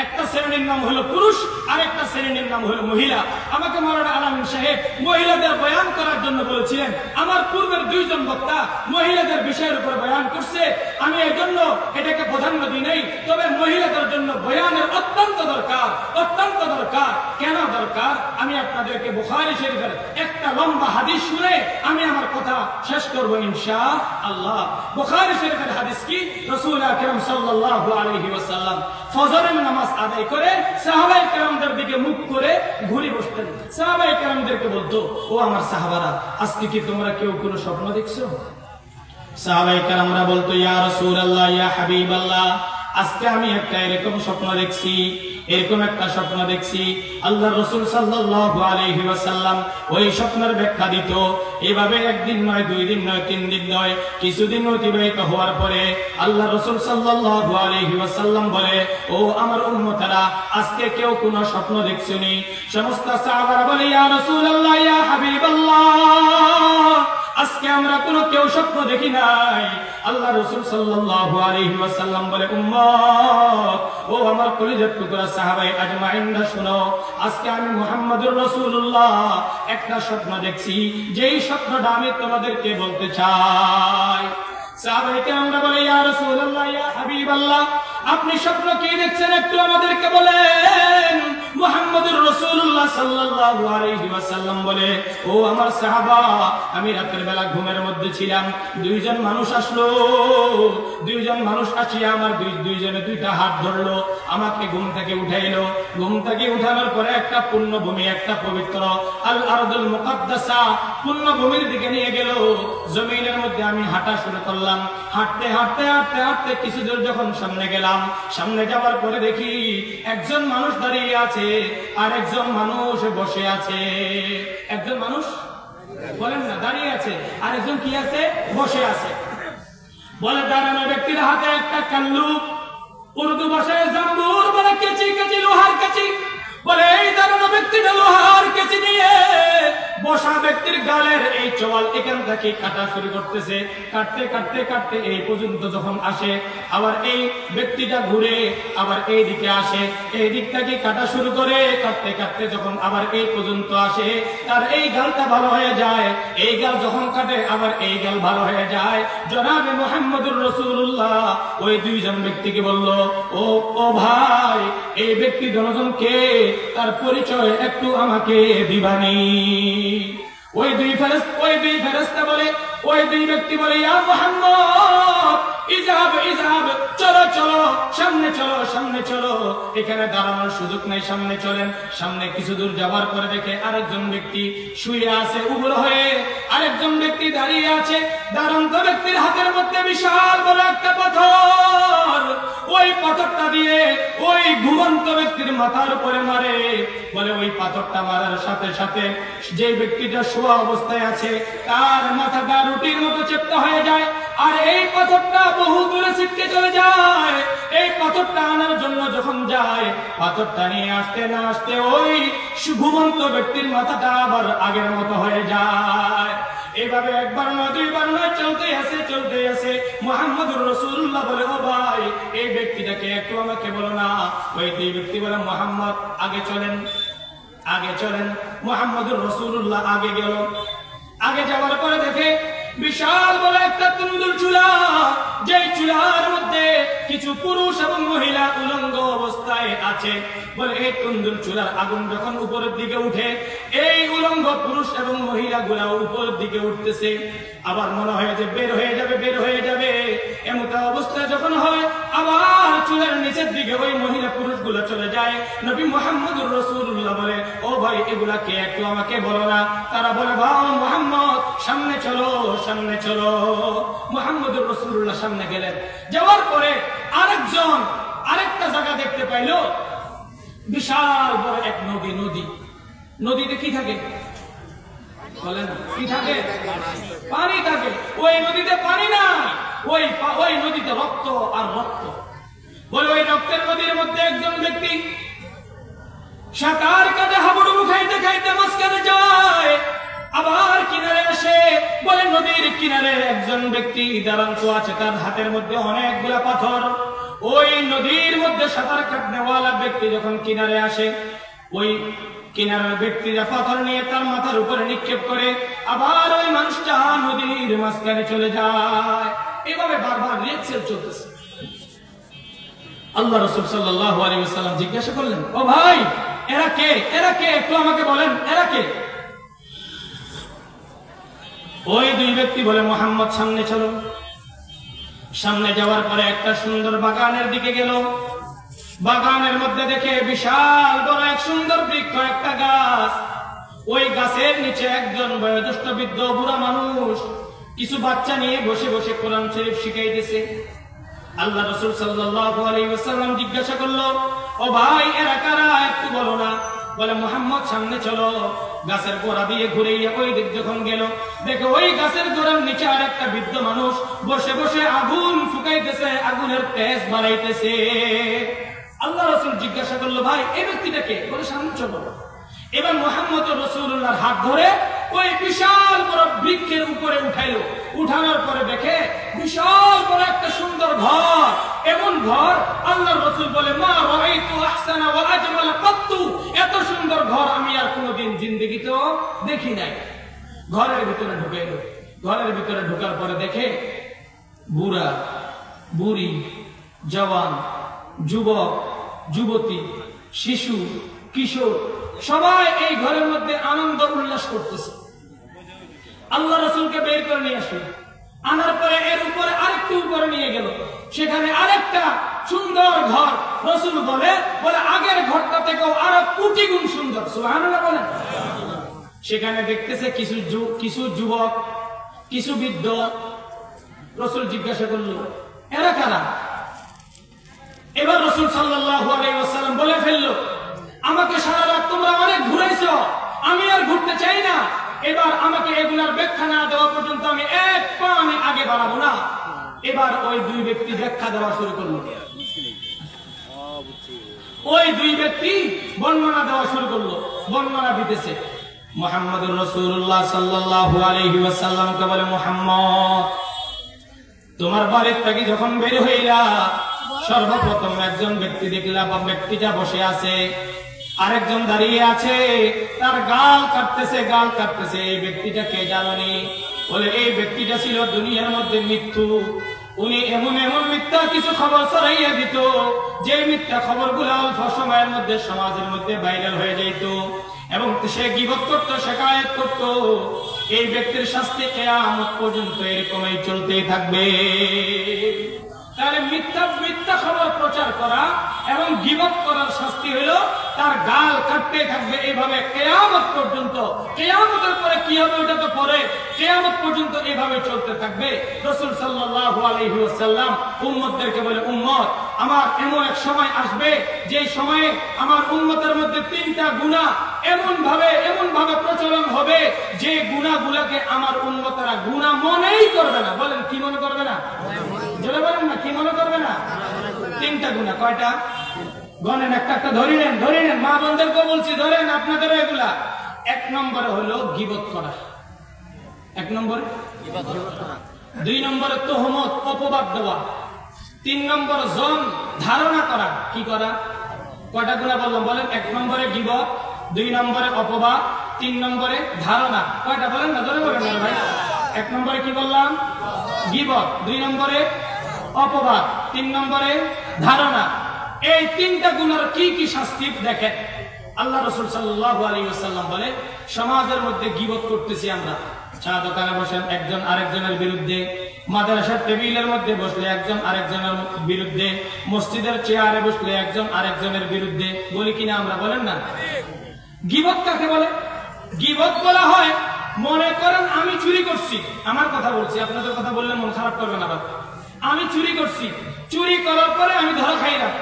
একটা শ্রেণীর নাম হলো পুরুষ, আর একটা শ্রেণীর নাম হলো মহিলা। আমাকে মাওলানা আলামিন সাহেব মহিলাদের বয়ান করার জন্য বলেছিলেন। আমার পূর্বের দুইজন বক্তা মহিলাদের বিষয়ের উপর বয়ান করছে, আমি এই জন্য এটাকে প্রাধান্য দিই নাই। তবে মহিলাদের জন্য বয়ানের অত্যন্ত দরকার, অত্যন্ত দরকার। কেন দরকার? আমি আপনাদেরকে বুখারী শরীফের একটা লম্বা হাদিস শুনে আমি আমার কথা শেষ করব ইনশাআল্লাহ। বুখারী শরীফের হাদিস কি? রাসূল আকরাম সাল্লাল্লাহু আলাইহি ওয়াসাল্লাম ফজরের নামাজ আদায় করে সাহাবায়ে কেরামদের দিকে মুখ করে ঘুরে বসতেন। সাহাবায়ে কেরামদেরকে বলতো, ও আমার সাহাবারা, আজকে কি তোমরা কেউ কোনো স্বপ্ন দেখছো? সাহাবায়ে কেরামরা বলতো, ইয়া রাসূলুল্লাহ, ইয়া হাবিবাল্লাহ, আজকে আমি একটা এরকম স্বপ্ন দেখছি, এরকম একটা স্বপ্ন দেখছি। আল্লাহ রাসূল সাল্লাল্লাহু আলাইহি ওয়াসাল্লাম ওই স্বপ্নের ব্যাখ্যা দিত। এভাবে একদিন নয়, দুই দিন নয়, তিন দিন নয়, কিছুদিন অতিবাহিত হওয়ার পরে আল্লাহ রাসূল সাল্লাল্লাহু আলাইহি ওয়াসাল্লাম বলে, ও আমার উম্মতেরা, আজকে কেউ কোনো স্বপ্ন দেখছনি? সমস্ত সাহাবারা বলে, ইয়া রাসূলুল্লাহ, ইয়া হাবিবাল্লাহ, আজকে আমরা কোনো কেউ স্বপ্ন দেখি নাই। আল্লাহ রাসূল সাল্লাল্লাহু আলাইহি ওয়াসাল্লাম বলে, উম্মত, ও আমার কলিজার টুকরা সাহাবায়ে আজমাইনরা শুনো, আজকে আমি মুহাম্মদুর রাসূলুল্লাহ একটা স্বপ্ন দেখছি, যেই স্বপ্নটা আমি তোমাদেরকে বলতে চাই। সাহাবায়ে কেরামরা বলে, ইয়া রাসূলুল্লাহ, ইয়া হাবিবাল্লাহ, আপনি স্বপ্ন কি দেখছেন একটু আমাদেরকে বলেন। মুহাম্মদুর রাসূলুল্লাহ সাল্লাল্লাহু আলাইহি ওয়াসাল্লাম বলে, ও আমার সাহাবা, আমি রাতের বেলা ঘুমের মধ্যে ছিলাম, দুইজন মানুষ আসলো। দুইজন মানুষ আসিয়া আমার দুইজনে দুইটা হাত ধরলো, আমাকে ঘুম থেকে উঠাইলো। ঘুম থেকে উঠানোর পরে একটা পুণ্যভূমি, একটা পবিত্র আল আরদুল মুকাদ্দাসা পুণ্যভূমির দিকে নিয়ে গেল। জমিনের মধ্যে আমি হাঁটা শুরু করলাম। হাঁটতে হাঁটতে হাঁটতে হাঁটতে কিছু দূর যখন সামনে গেলাম, সামনে যাওয়ার পরে দেখি একজন মানুষ দাঁড়িয়ে আছে, আর একজন মানুষ বসে আছে। একজন মানুষ বলেন না দাঁড়িয়ে আছে, আর একজন কি আছে? বসে আছে। বলে দাঁড়ানো ব্যক্তির হাতে একটা কাল্লু, উর্দু ভাষায় জাম্বুর বলে কেচি, কেচি লোহার কেচি। বলে এই দাঁড়ানো ব্যক্তিটা লোহার কেচি নিয়ে বসা ব্যক্তির গালের এই চওয়াল এখান থেকে কাটা শুরু করতেছে। কাটতে কাটতে কাটতে এই পর্যন্ত যখন আসে, আবার এই ব্যক্তিটা ঘুরে আবার এই দিকে আসে, এই দিক থেকে কাটা শুরু করে। কাটতে কাটতে যখন আবার এই পর্যন্ত আসে, তার এই গালটা ভালো হয়ে যায়। এই গাল যখন কাটে আবার এই গাল ভালো হয়ে যায়। জনাবে মুহাম্মদুর রাসূলুল্লাহ ওই দুইজন ব্যক্তিকে বলল, ও ভাই, এই ব্যক্তি দুজনকে তার পরিচয় একটু আমাকে দিবানি। ওই দুই ফেরেশতা বলে, ওই দুই ব্যক্তি বলে, ইয়া মুহাম্মদ, ইজাব ইজাব, চলো চলো, সামনে চলো, সামনে চলো, এখানে দাঁড়ানোর সুযোগ নাই, সামনে চলেন। সামনে কিছু দূর যাওয়ার পরে দেখে আরেকজন ব্যক্তি শুয়ে আছে উবুর হয়ে, আরেকজন ব্যক্তি দাঁড়িয়ে আছে। দাঁড়ান্ত ব্যক্তির হাতের মধ্যে বিশাল বড় একটা পাথর। ওই পাথরটা দিয়ে ওই ঘুমন্ত ব্যক্তির মাথার উপরে মারে। বলে ওই পাথরটা মারার সাথে সাথে যে ব্যক্তিটা শোয়া অবস্থায় আছে তার মাথাটা রুটির মতো চেপ্টা হয়ে যায়, আর এই পাথরটা বহু দূরে ছিটকে চলে যায়। এই পাথরটা আনার জন্য যখন যায়, পাথরটা নিয়ে আসতে না আসতে ওই ঘুমন্ত ব্যক্তির মাথাটা আবার আগের মতো হয়ে যায়। এইভাবে একবার নয়, দুইবার নয়, চলতে আছে চলতে আছে। মুহাম্মদুর রাসূলুল্লাহ বলে, ও ভাই, এই ব্যক্তিটাকে একটু আমাকে বলো না। ওই দুই ব্যক্তি বলে, মুহাম্মদ আগে চলেন, আগে চলেন। মুহাম্মদুর রাসূলুল্লাহ আগে গেল। আগে যাওয়ার পরে দেখে বিশাল বড় একটা তন্দুর চুলা, যে চুলার মধ্যে কিছু পুরুষ এবং মহিলা উলঙ্গ অবস্থায় আছে। বলে এই তন্দুর চুলার আগুন যখন উপরের দিকে উঠে, এই উলঙ্গ পুরুষ এবং মহিলা গুলা উপরের দিকে উঠতেছে। আবার মনে হয় যে বের হয়ে যাবে, বের হয়ে যাবে, এমন অবস্থা যখন হয় আবার চুলার নিচের দিকে ওই মহিলা পুরুষ গুলো চলে যায়। নবী মুহাম্মদুর রাসূলুল্লাহ বলে, ও ভাই এগুলা কে, একটু আমাকে বলো না। তারা বলে, ভাই মুহাম্মদ সামনে চলো, সামনে চলো। মুহাম্মদুর রাসূলুল্লাহ সামনে গেলেন, যাওয়ার পরে আরেকজন আরেকটা জায়গা দেখতে পাইল, বিশাল বড় এক নদী। নদীতে কি থাকে বলেন, কি থাকে? পানি থাকে। ওই নদীতে পানি নাই, ওই নদীতে রক্ত আর রক্ত। বলে ওই রক্তের নদীর মধ্যে একজন ব্যক্তি সাঁতার কাটে, হাবুডুবু খাইতে খাইতে মাঝখানে যায়, আবার কিনারে আসে। বলে নদীর কিনারে একজন ব্যক্তি দাঁড়ান্ত আছে, তার হাতের মধ্যে অনেকগুলা পাথর। ওই নদীর মধ্যে সাঁতার কাটনেওয়ালা ব্যক্তি যখন কিনারে আসে, ওই কিনারের ব্যক্তিরা পাথর নিয়ে তার মাথার উপরে নিক্ষেপ করে, আবার ওই মানুষটা নদীর মাঝখানে চলে যায়। এভাবে বারবার রিয়াকশন চলতেছে। আল্লাহ রাসূল সাল্লাল্লাহু আলাইহি ওয়াসাল্লাম জিজ্ঞাসা করলেন, ও ভাই এরা কে, এরা কে, একটু আমাকে বলেন এরা কে? ওই দুই ব্যক্তি বলে, মুহাম্মদ সামনে চলো। সামনে যাওয়ার পরে একটা সুন্দর বাগানের দিকে গেল। বাগানের মধ্যে দেখে বিশাল বড় এক সুন্দর বৃক্ষ, একটা গাছ। ওই গাছের নিচে একজন বয়োজ্যেষ্ঠ বৃদ্ধ বুড়া মানুষ কিছু বাচ্চা নিয়ে বসে বসে কোরআন শরীফ শিখাইতেছে। আল্লাহ রাসূল সাল্লাল্লাহু আলাইহি ওয়াসাল্লাম জিজ্ঞাসা করলো, ও ভাই এরা কারা, একটু বলো না। বলে, মুহাম্মদ সামনে চলো। গাছের গোড়া দিয়ে ঘুরে ওই দিক যখন গেল, দেখো ওই গাছের গোড়ার নিচে আর একটা বৃদ্ধ মানুষ বসে বসে আগুন ফুকাইতেছে, আগুনের তেজ বাড়াইতেছে। আল্লাহ রাসূল জিজ্ঞাসা করলো, ভাই এই ব্যক্তিটাকে? বলে, সামনে চলো। এবার মুহাম্মদ রাসূলুল্লাহর হাত ধরে ওই বিশাল বড় বৃক্ষের উপরে উঠাইলো। উঠানোর পরে দেখে বিশাল বড় একটা সুন্দর ঘর। এমন ঘর আল্লাহর রাসূল বলে, মা রাআইতু আহসানা ওয়া আজমালা কাত্তু, এত সুন্দর ঘর আমি আর কোনোদিন জিন্দেগিতেও দেখি নাই। ঘরের ভিতরে ঢুকে এলো। ঘরের ভিতরে ঢোকার পরে দেখে বুড়া, বুড়ি, জওয়ান, যুবক, যুবতী, শিশু, কিশোর সবাই এই ঘরের মধ্যে আনন্দ উল্লাস করতেছে। আল্লাহ রাসূলকে বের করে নিয়ে আসলো। আনার পরে এর উপরে আরেকটু উপরে নিয়ে গেল, সেখানে আরেকটা সুন্দর ঘর। রাসূল বলে আগের ঘরটা থেকেও আরো কোটি গুণ সুন্দর। সুবহানাল্লাহ বলেন। সেখানে দেখতেছে কিছু যুবক, কিছু বৃদ্ধ। রাসূল জিজ্ঞাসা করলো, এরা কারা? এবার রাসূল সাল্লাল্লাহু আলাইহি ওয়াসাল্লাম বলে ফেললো, আমাকে সারা রাত তোমরা অনেক ঘুরাইছো, আমি আর ঘুরতে চাই না। এবার আমাকে এগুলার ব্যাখ্যা না দেওয়া পর্যন্ত আমি এক পা আমি আগে বাড়াবো না। এবার ওই দুই ব্যক্তি ব্যাখ্যা দেওয়া শুরু করলো। ওই দুই ব্যক্তি বর্ণনা দেওয়া শুরু করলো। বর্ণনা দিতেছে। মুহাম্মদুর রাসূলুল্লাহ সাল্লাল্লাহু আলাইহি ওয়াসাল্লামকে বলে, মুহাম্মদ তোমার বাড়ির থেকে যখন বের হইলা, সর্বপ্রথম একজন ব্যক্তি দেখলা, বা ব্যক্তিটা বসে আছে, আরেকজন দাঁড়িয়ে আছে, তার গাল কাটতেছে, গাল কাটতেছে। এই ব্যক্তিটা কে জানি? বলে, এই ব্যক্তিটা ছিল দুনিয়ার মধ্যে মৃত্যু। উনি এমন এমন মিথ্যা কিছু খবর ছড়াইয়া দিত, যে মিথ্যা খবরগুলো অল্প সময়ের মধ্যে সমাজের মধ্যে ভাইরাল হয়ে যেত, এবং সে গীবত করত, শিকায়াত করত। এই ব্যক্তির শাস্তি কিয়ামত পর্যন্ত এরকমই চলতেই থাকবে। তাহলে মিথ্যা খবর প্রচার করা এবং গীবত করার শাস্তি হইল তার গাল কাটতে থাকবে এইভাবে কিয়ামত পর্যন্ত। কিয়ামতের পরে কি হবে ওটা তো পরে, কিয়ামত পর্যন্ত এইভাবে চলতে থাকবে। রাসূল সাল্লাল্লাহু আলাইহি ওয়াসাল্লাম উম্মতদেরকে বলে, উম্মত আমার এমন এক সময় আসবে, যে সময়ে আমার উম্মতের মধ্যে তিনটা গুনাহ এমন ভাবে প্রচলন হবে, যে গুনাহগুলোকে আমার উম্মতেরা গুনাহ মনেই করবে না। বলেন, কি মনে করবে না? জোরে বলেন না, কি মনে করবে না? তিনটা গুনাহ। কয়টা? গণেন, একটা একটা ধরে নেন, মা বোনদেরকে বলছি ধরেন, আপনাদেরও এগুলা। এক নম্বরে হলো গীবত করা, এক নম্বরে। 2 নম্বরে তোহমত, অপবাদ দেওয়া। 3 নম্বর জন, ধারণা করা। কি করা? কয়টা গুনাহ বললাম বলেন? 1 নম্বরে গীবত, 2 নম্বরে অপবাদ, 3 নম্বরে ধারণা। কয়টা বলেন না? জোরে বলেন না ভাই। এক নম্বরে কি বললাম? গীবত। 2 নম্বরে অপবাদ। 3 নম্বরে ধারণা। এই 3টা গুনার কি কি শাস্তি দেখেন। আল্লাহ রাসূল সাল্লাল্লাহু আলাইহি ওয়াসাল্লাম বলে, সমাজের মধ্যে গীবত করতেছি আমরা। চা দোকানে বসেন একজন আরেকজনের বিরুদ্ধে, মাদ্রাসার টেবিলের মধ্যে বসলে একজন আরেকজনের বিরুদ্ধে, মসজিদের চেয়ারে বসলে একজন আরেকজনের বিরুদ্ধে, বলি কিনা আমরা? বলেন না? গীবত কাকে বলে? গীবত বলা হয়, মনে করেন আমি চুরি করছি, আমার কথা বলছি, আপনাদের কথা বললে মন খারাপ করবেন আবার। আমি চুরি করছি, চুরি করার পরে আমি ধরা খাইলাম,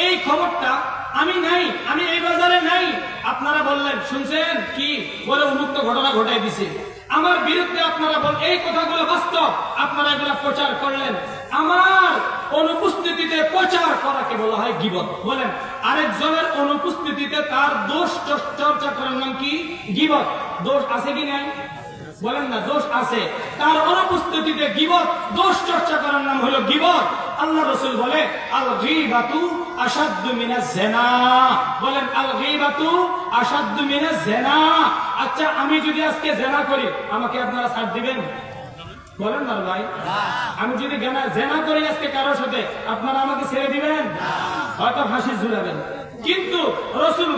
এই খবরটা আমি নাই, আমি এই বাজারে নাই, আপনারা বললেন শুনছেন কি বলে উন্মুক্ত ঘটনা ঘটাই দিছে আমার বিরুদ্ধে, আপনারা বল এই কথাগুলো বাস্তব, আপনারা এগুলো প্রচার করলেন, আমার অনুপস্থিতিতে প্রচার করাকে বলা হয় গীবত। বলেন, আরেকজনের অনুপস্থিতিতে তার দোষ চর্চা করার নাম কি? গীবত। দোষ আছে কি নাই? বলেন না, দোষ আছে। তার অনুপস্থিতিতে গীবত, দোষ চর্চা করার নাম হলো গীবত। আল্লাহ রাসূল বলে, আল গীবাতু আশাদ্দু মিনাজ জিনা। বলেন, আল গীবাতু আশাদ্দু মিনাজ জিনা। আচ্ছা, আমি যদি আজকে জিনা করি, আমাকে আপনারা ছাড় দিবেন? বলেন না ভাই। আমি যদি জিনা করি আজকে কারোর সাথে, আপনারা আমাকে ছেড়ে দিবেন? হয়তো ফাঁসি ঝুলাবেন। কিন্তু রাসূল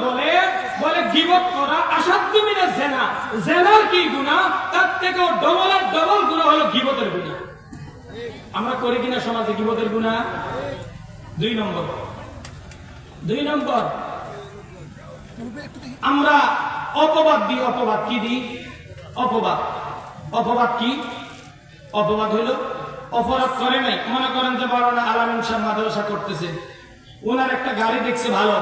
বলে গীবত করা আশাদ্দু মিনাজ জিনা। জিনার কি গুনাহ, তার থেকেও ডবল গুনাহ হলো গীবতের গুনাহ। আমরা করি কিনা সমাজে গীবতের গুনাহ? 2 নম্বর আমরা অপবাদ দিই। অপবাদ কি দিই? অপবাদ কি? অপবাদ হইল অপরাধ করে নাই, মনে করেন যে বড় আলামিন সাহেব মাদ্রাসা করতেছে, ওনার একটা গাড়ি দেখছে ভালো,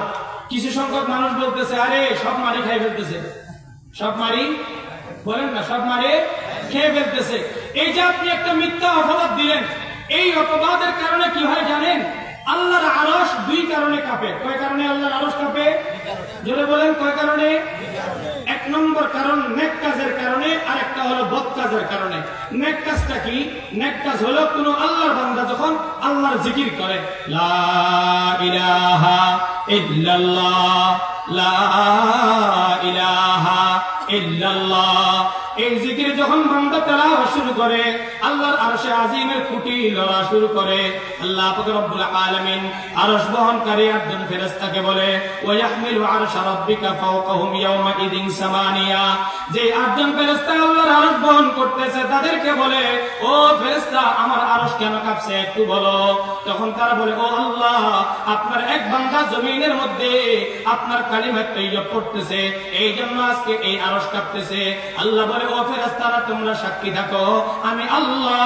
কিছু সংখ্যক মানুষ বলতেছে আরে সব মারি খাই ফেলতেছে, সব মারি, বলেন না, সব মারি খেয়ে ফেলতেছে। এই যে আপনি একটা মিথ্যা অপবাদ দিলেন, এই অপবাদের কারণে কি হয় জানেন? আল্লাহর আরশ 2 কারণে কাঁপে। কয় কারণে আল্লাহর আরশ কাঁপে? জোরে বলেন, কয় কারণে? 1 নম্বর কারণ নেক কাজের কারণে, আর একটা হলো বদ কাজের কারণে। নেক কাজটা কি? নেক কাজ হলো কোন আল্লাহর বান্দা যখন আল্লাহর জিকির করে, লা ইলাহা ইল্লাল্লাহ, লা ইলাহা ইল্লাল্লাহ, এই জিকির যখন বান্দা তেলাওয়াত শুরু করে, আল্লাহর আরশে আজিমের খুঁটি লড়া শুরু করে। আল্লাহ পাক রব্বুল আলামিন আরশ বহনকারী একজন ফেরেশতাকে বলে, ওয়া ইয়াহমিলু আরশা রাব্বিকা ফাওকাহুম ইয়াওমা ইদিন সামানিয়া। যে 8 জন ফেরেশতা আল্লাহর আরশ বহন করতেছে, তাদেরকে বলে, ও ফেরেশতা, আমার আরশ কেন কাঁপছে একটু বলো। তখন তারা বলে, ও আল্লাহ, আপনার এক বান্দা জমিনের মধ্যে আপনার কালিমা তাইয়্যিব পড়তেছে, এই জন্য আজকে এই আরশ কাঁপতেছে। আল্লাহ বলে, ও ফেরেশতারা, তোমরা সাক্ষী থাকো, আমি আল্লাহ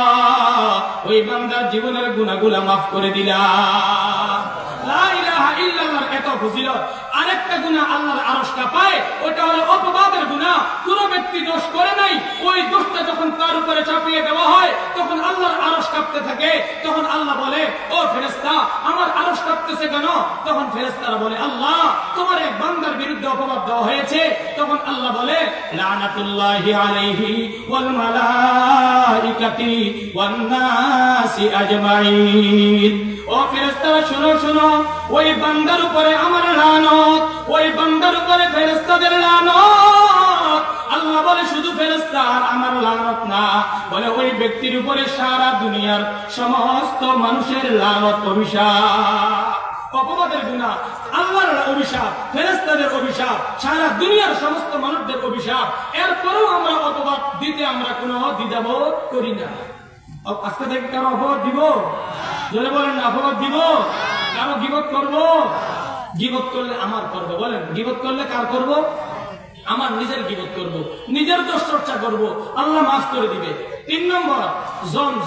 ওই বান্দার জীবনের গুনাহগুলো মাফ করে দিলাম। লা ইলাহা ইল্লাল্লাহর এত ফজিলত। আরেকটা গুনাহ আল্লাহর আরশ কাঁপায়, ওটা হলো অপবাদের গুনাহ। কোন ব্যক্তি দোষ করে নাই, ওই দোষটা যখন তার উপরে চাপিয়ে দেওয়া হয়, তখন আল্লাহর আরশ কাঁপতে থাকে। তখন আল্লাহ বলে, ও ফেরেশতা, আমার আরশ কাঁপতেছে কেন? তখন ফেরেশতারা বলে, আল্লাহ, তোমার এক বান্দার বিরুদ্ধে অপবাদ দেওয়া হয়েছে। তখন আল্লাহ বলে, লানাতুল্লাহি আলাইহি ওয়াল মালাইকাতি ওয়ান নাসি আজমাইন। ও ফেরেশতারা, শুনো শুনো, ওই বান্দার উপরে আমার লানত, ওই বান্দার উপরে ফেরেশতাদের লানত। আল্লাহ বলে, শুধু ফেরেশতা আর আমার লানত না, বলে ওই ব্যক্তির উপরে সারা দুনিয়ার সমস্ত মানুষের লানত, অভিশাপ। অপবাদের গুনাহ, আল্লাহর অভিশাপ, ফেরেশতাদের অভিশাপ, সারা দুনিয়ার সমস্ত মানুষদের অভিশাপ। এরপরেও আমরা অপবাদ দিতে আমরা কোনো দ্বিধাবোধ করি না। আজকে থেকে কারো অপবাদ দিব? যদি বলেন অপবাদ দিব, কারো গীবত করব? গীবত করলে আমার করবো। বলেন, গীবত করলে কার করব? আমার নিজের গীবত করব, নিজের দোষ চর্চা করব, আল্লাহ মাফ করে দিবে। 3 নম্বর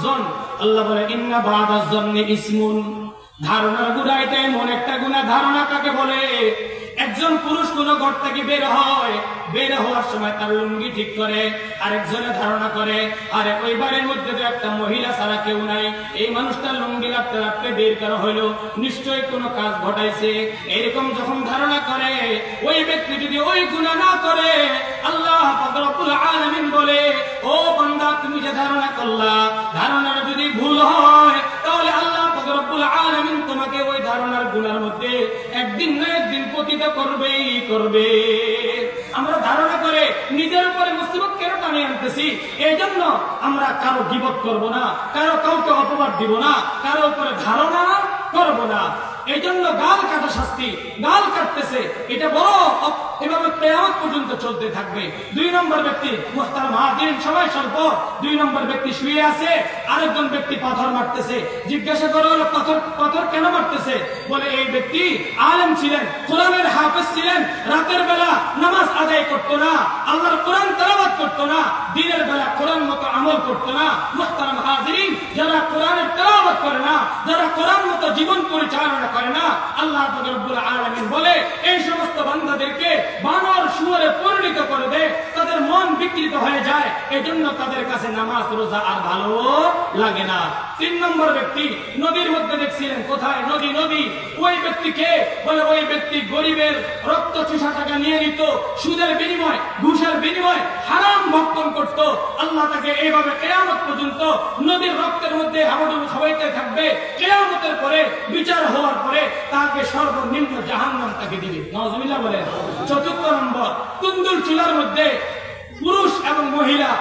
জন। আল্লাহ বলে, ইন্না বা'দাজ জন্নি ইসমুন। ধারণার গুনাহ, এটা এমন একটা গুনাহ। ধারণা কাকে বলে? একজন পুরুষ কোন ঘর থেকে বের হয়, বের হওয়ার সময় তার লুঙ্গি ঠিক করে, আরেকজনে ধারণা করে, আরে ওই বাড়ির মধ্যে তো একটা মহিলা ছাড়া কেউ নাই, এই মানুষটা লুঙ্গি রাখতে রাখতে বের করা হইলো, নিশ্চয়ই কোনো কাজ ঘটাইছে। এরকম যখন ধারণা করে, ওই ব্যক্তি যদি ওই গুনাহ না করে, আল্লাহ পাক রব্বুল আলামিন বলে, ও বান্দা, তুমি যে ধারণা করলা, ধারণার যদি ভুল হয়, তাহলে আল্লাহ পাক রব্বুল আলামিন তোমাকে ওই ধারণার গুনার মধ্যে একদিন না একদিন পতিত করবেই করবে। আমরা ধারণা করে নিজের উপরে মুসিবত কেন টানিয়ে আনতেছি। এই জন্য আমরা কারো গীবত করব না, কারো কাউকে অপবাদ দিব না, কারো উপরে ধারণা করব না। এই জন্য গাল কাটা শাস্তি, গাল কাটতেছে, এটা বড় এভাবে কিয়ামত পর্যন্ত চলতে থাকবে। 2 নম্বর ব্যক্তি, মুহতারাম হাজিরিন, সময় স্বল্প, 2 নম্বর ব্যক্তি শুয়ে আছে, আরেকজন ব্যক্তি পাথর মারতেছে। জিজ্ঞাসা করা হলো পাথর কেন মারতেছে? বলে এই ব্যক্তি আলেম ছিলেন, কোরআনের হাফেজ ছিলেন, রাতের বেলা নামাজ আদায় করতো না, আল্লাহর কোরআন তেলাওয়াত করতো না, দিনের বেলা কোরআন মতো আমল করতো না। মুহতারাম হাজিরিন, যারা কোরআনের তেলাওয়াত করে না, যারা কোরআন মতো জীবন পরিচালনা করে না, আল্লাহ রাব্বুল আলামিন বলে এই সমস্ত বান্দাদেরকে বানর শুয়োরে পরিণত করে দেয়, তাদের মন বিকৃত হয়ে যায়, এজন্য তাদের কাছে নামাজ রোজা আর ভালো লাগে না। 3 নম্বর ব্যক্তি, নদীর মধ্যে দেখছিলেন, কোথায় নদী? নদী। ওই ব্যক্তিকে বলে ওই ব্যক্তি গরিবের রক্ত চুষা টাকা নিয়ে নিত, সুদের বিনিময়, ঘুষের বিনিময় হারাম ভক্ষণ করত। আল্লাহ তাকে এইভাবে কিয়ামত পর্যন্ত নদীর রক্তের মধ্যে হাবুডুবু খাওয়াইতে থাকবে। কিয়ামতের পরে বিচার হওয়ার পরে তাকে সর্বনিম্ন জাহান্নাম তাকে দিবে। নাউজুবিল্লাহ বলেন। 4 নম্বর, তুন্দুর চুলার মধ্যে পুরুষ এবং মহিলা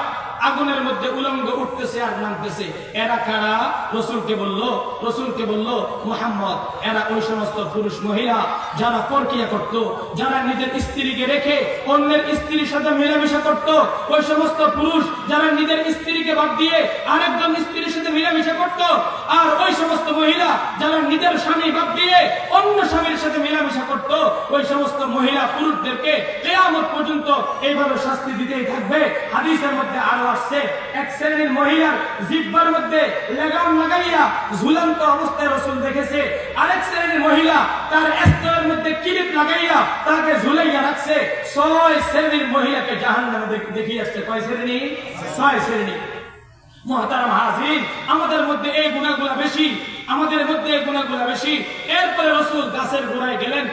আগুনের মধ্যে উলঙ্গ উঠতেছে আর নামতেছে। এরা কারা? রসুলকে বলল মুহাম্মদ, এরা ওই সমস্ত পুরুষ মহিলা যারা পরকিয়া করত, যারা নিজের স্ত্রীকে রেখে অন্যের স্ত্রীর সাথে মেলামেশা করত, ওই সমস্ত পুরুষ যারা নিজের স্ত্রীকে বাদ দিয়ে আরেকজন স্ত্রীর সাথে মেলামেশা করত, আর ওই সমস্ত মহিলা যারা নিজের স্বামী বাদ দিয়ে অন্য স্বামীর সাথে মেলামেশা করত, ওই সমস্ত মহিলা পুরুষদেরকে কিয়ামত পর্যন্ত এইভাবে শাস্তি দিতেই থাকবে। হাদিসের মধ্যে আরো আসছে, এক শ্রেণীর মহিলার জিহ্বার মধ্যে লাগাম লাগাইয়া ঝুলন্ত অবস্থায় রাসূল দেখেছে, আরেক শ্রেণীর মহিলা তার স্তনের মধ্যে কিলিপ লাগাইয়া তাকে ঝুলাইয়া রাখছে। 6 শ্রেণীর মহিলাকে জাহান্নামে দেখিয়ে আসছে। কয় শ্রেণী? 6 শ্রেণী। মুহতারাম হাজিরিন, আমাদের মধ্যে এই গুনাহগুলো বেশি, আমাদের মধ্যে এই গুনাহগুলো বেশি। এরপরে রাসূল গাছের গোড়ায় গেলেন,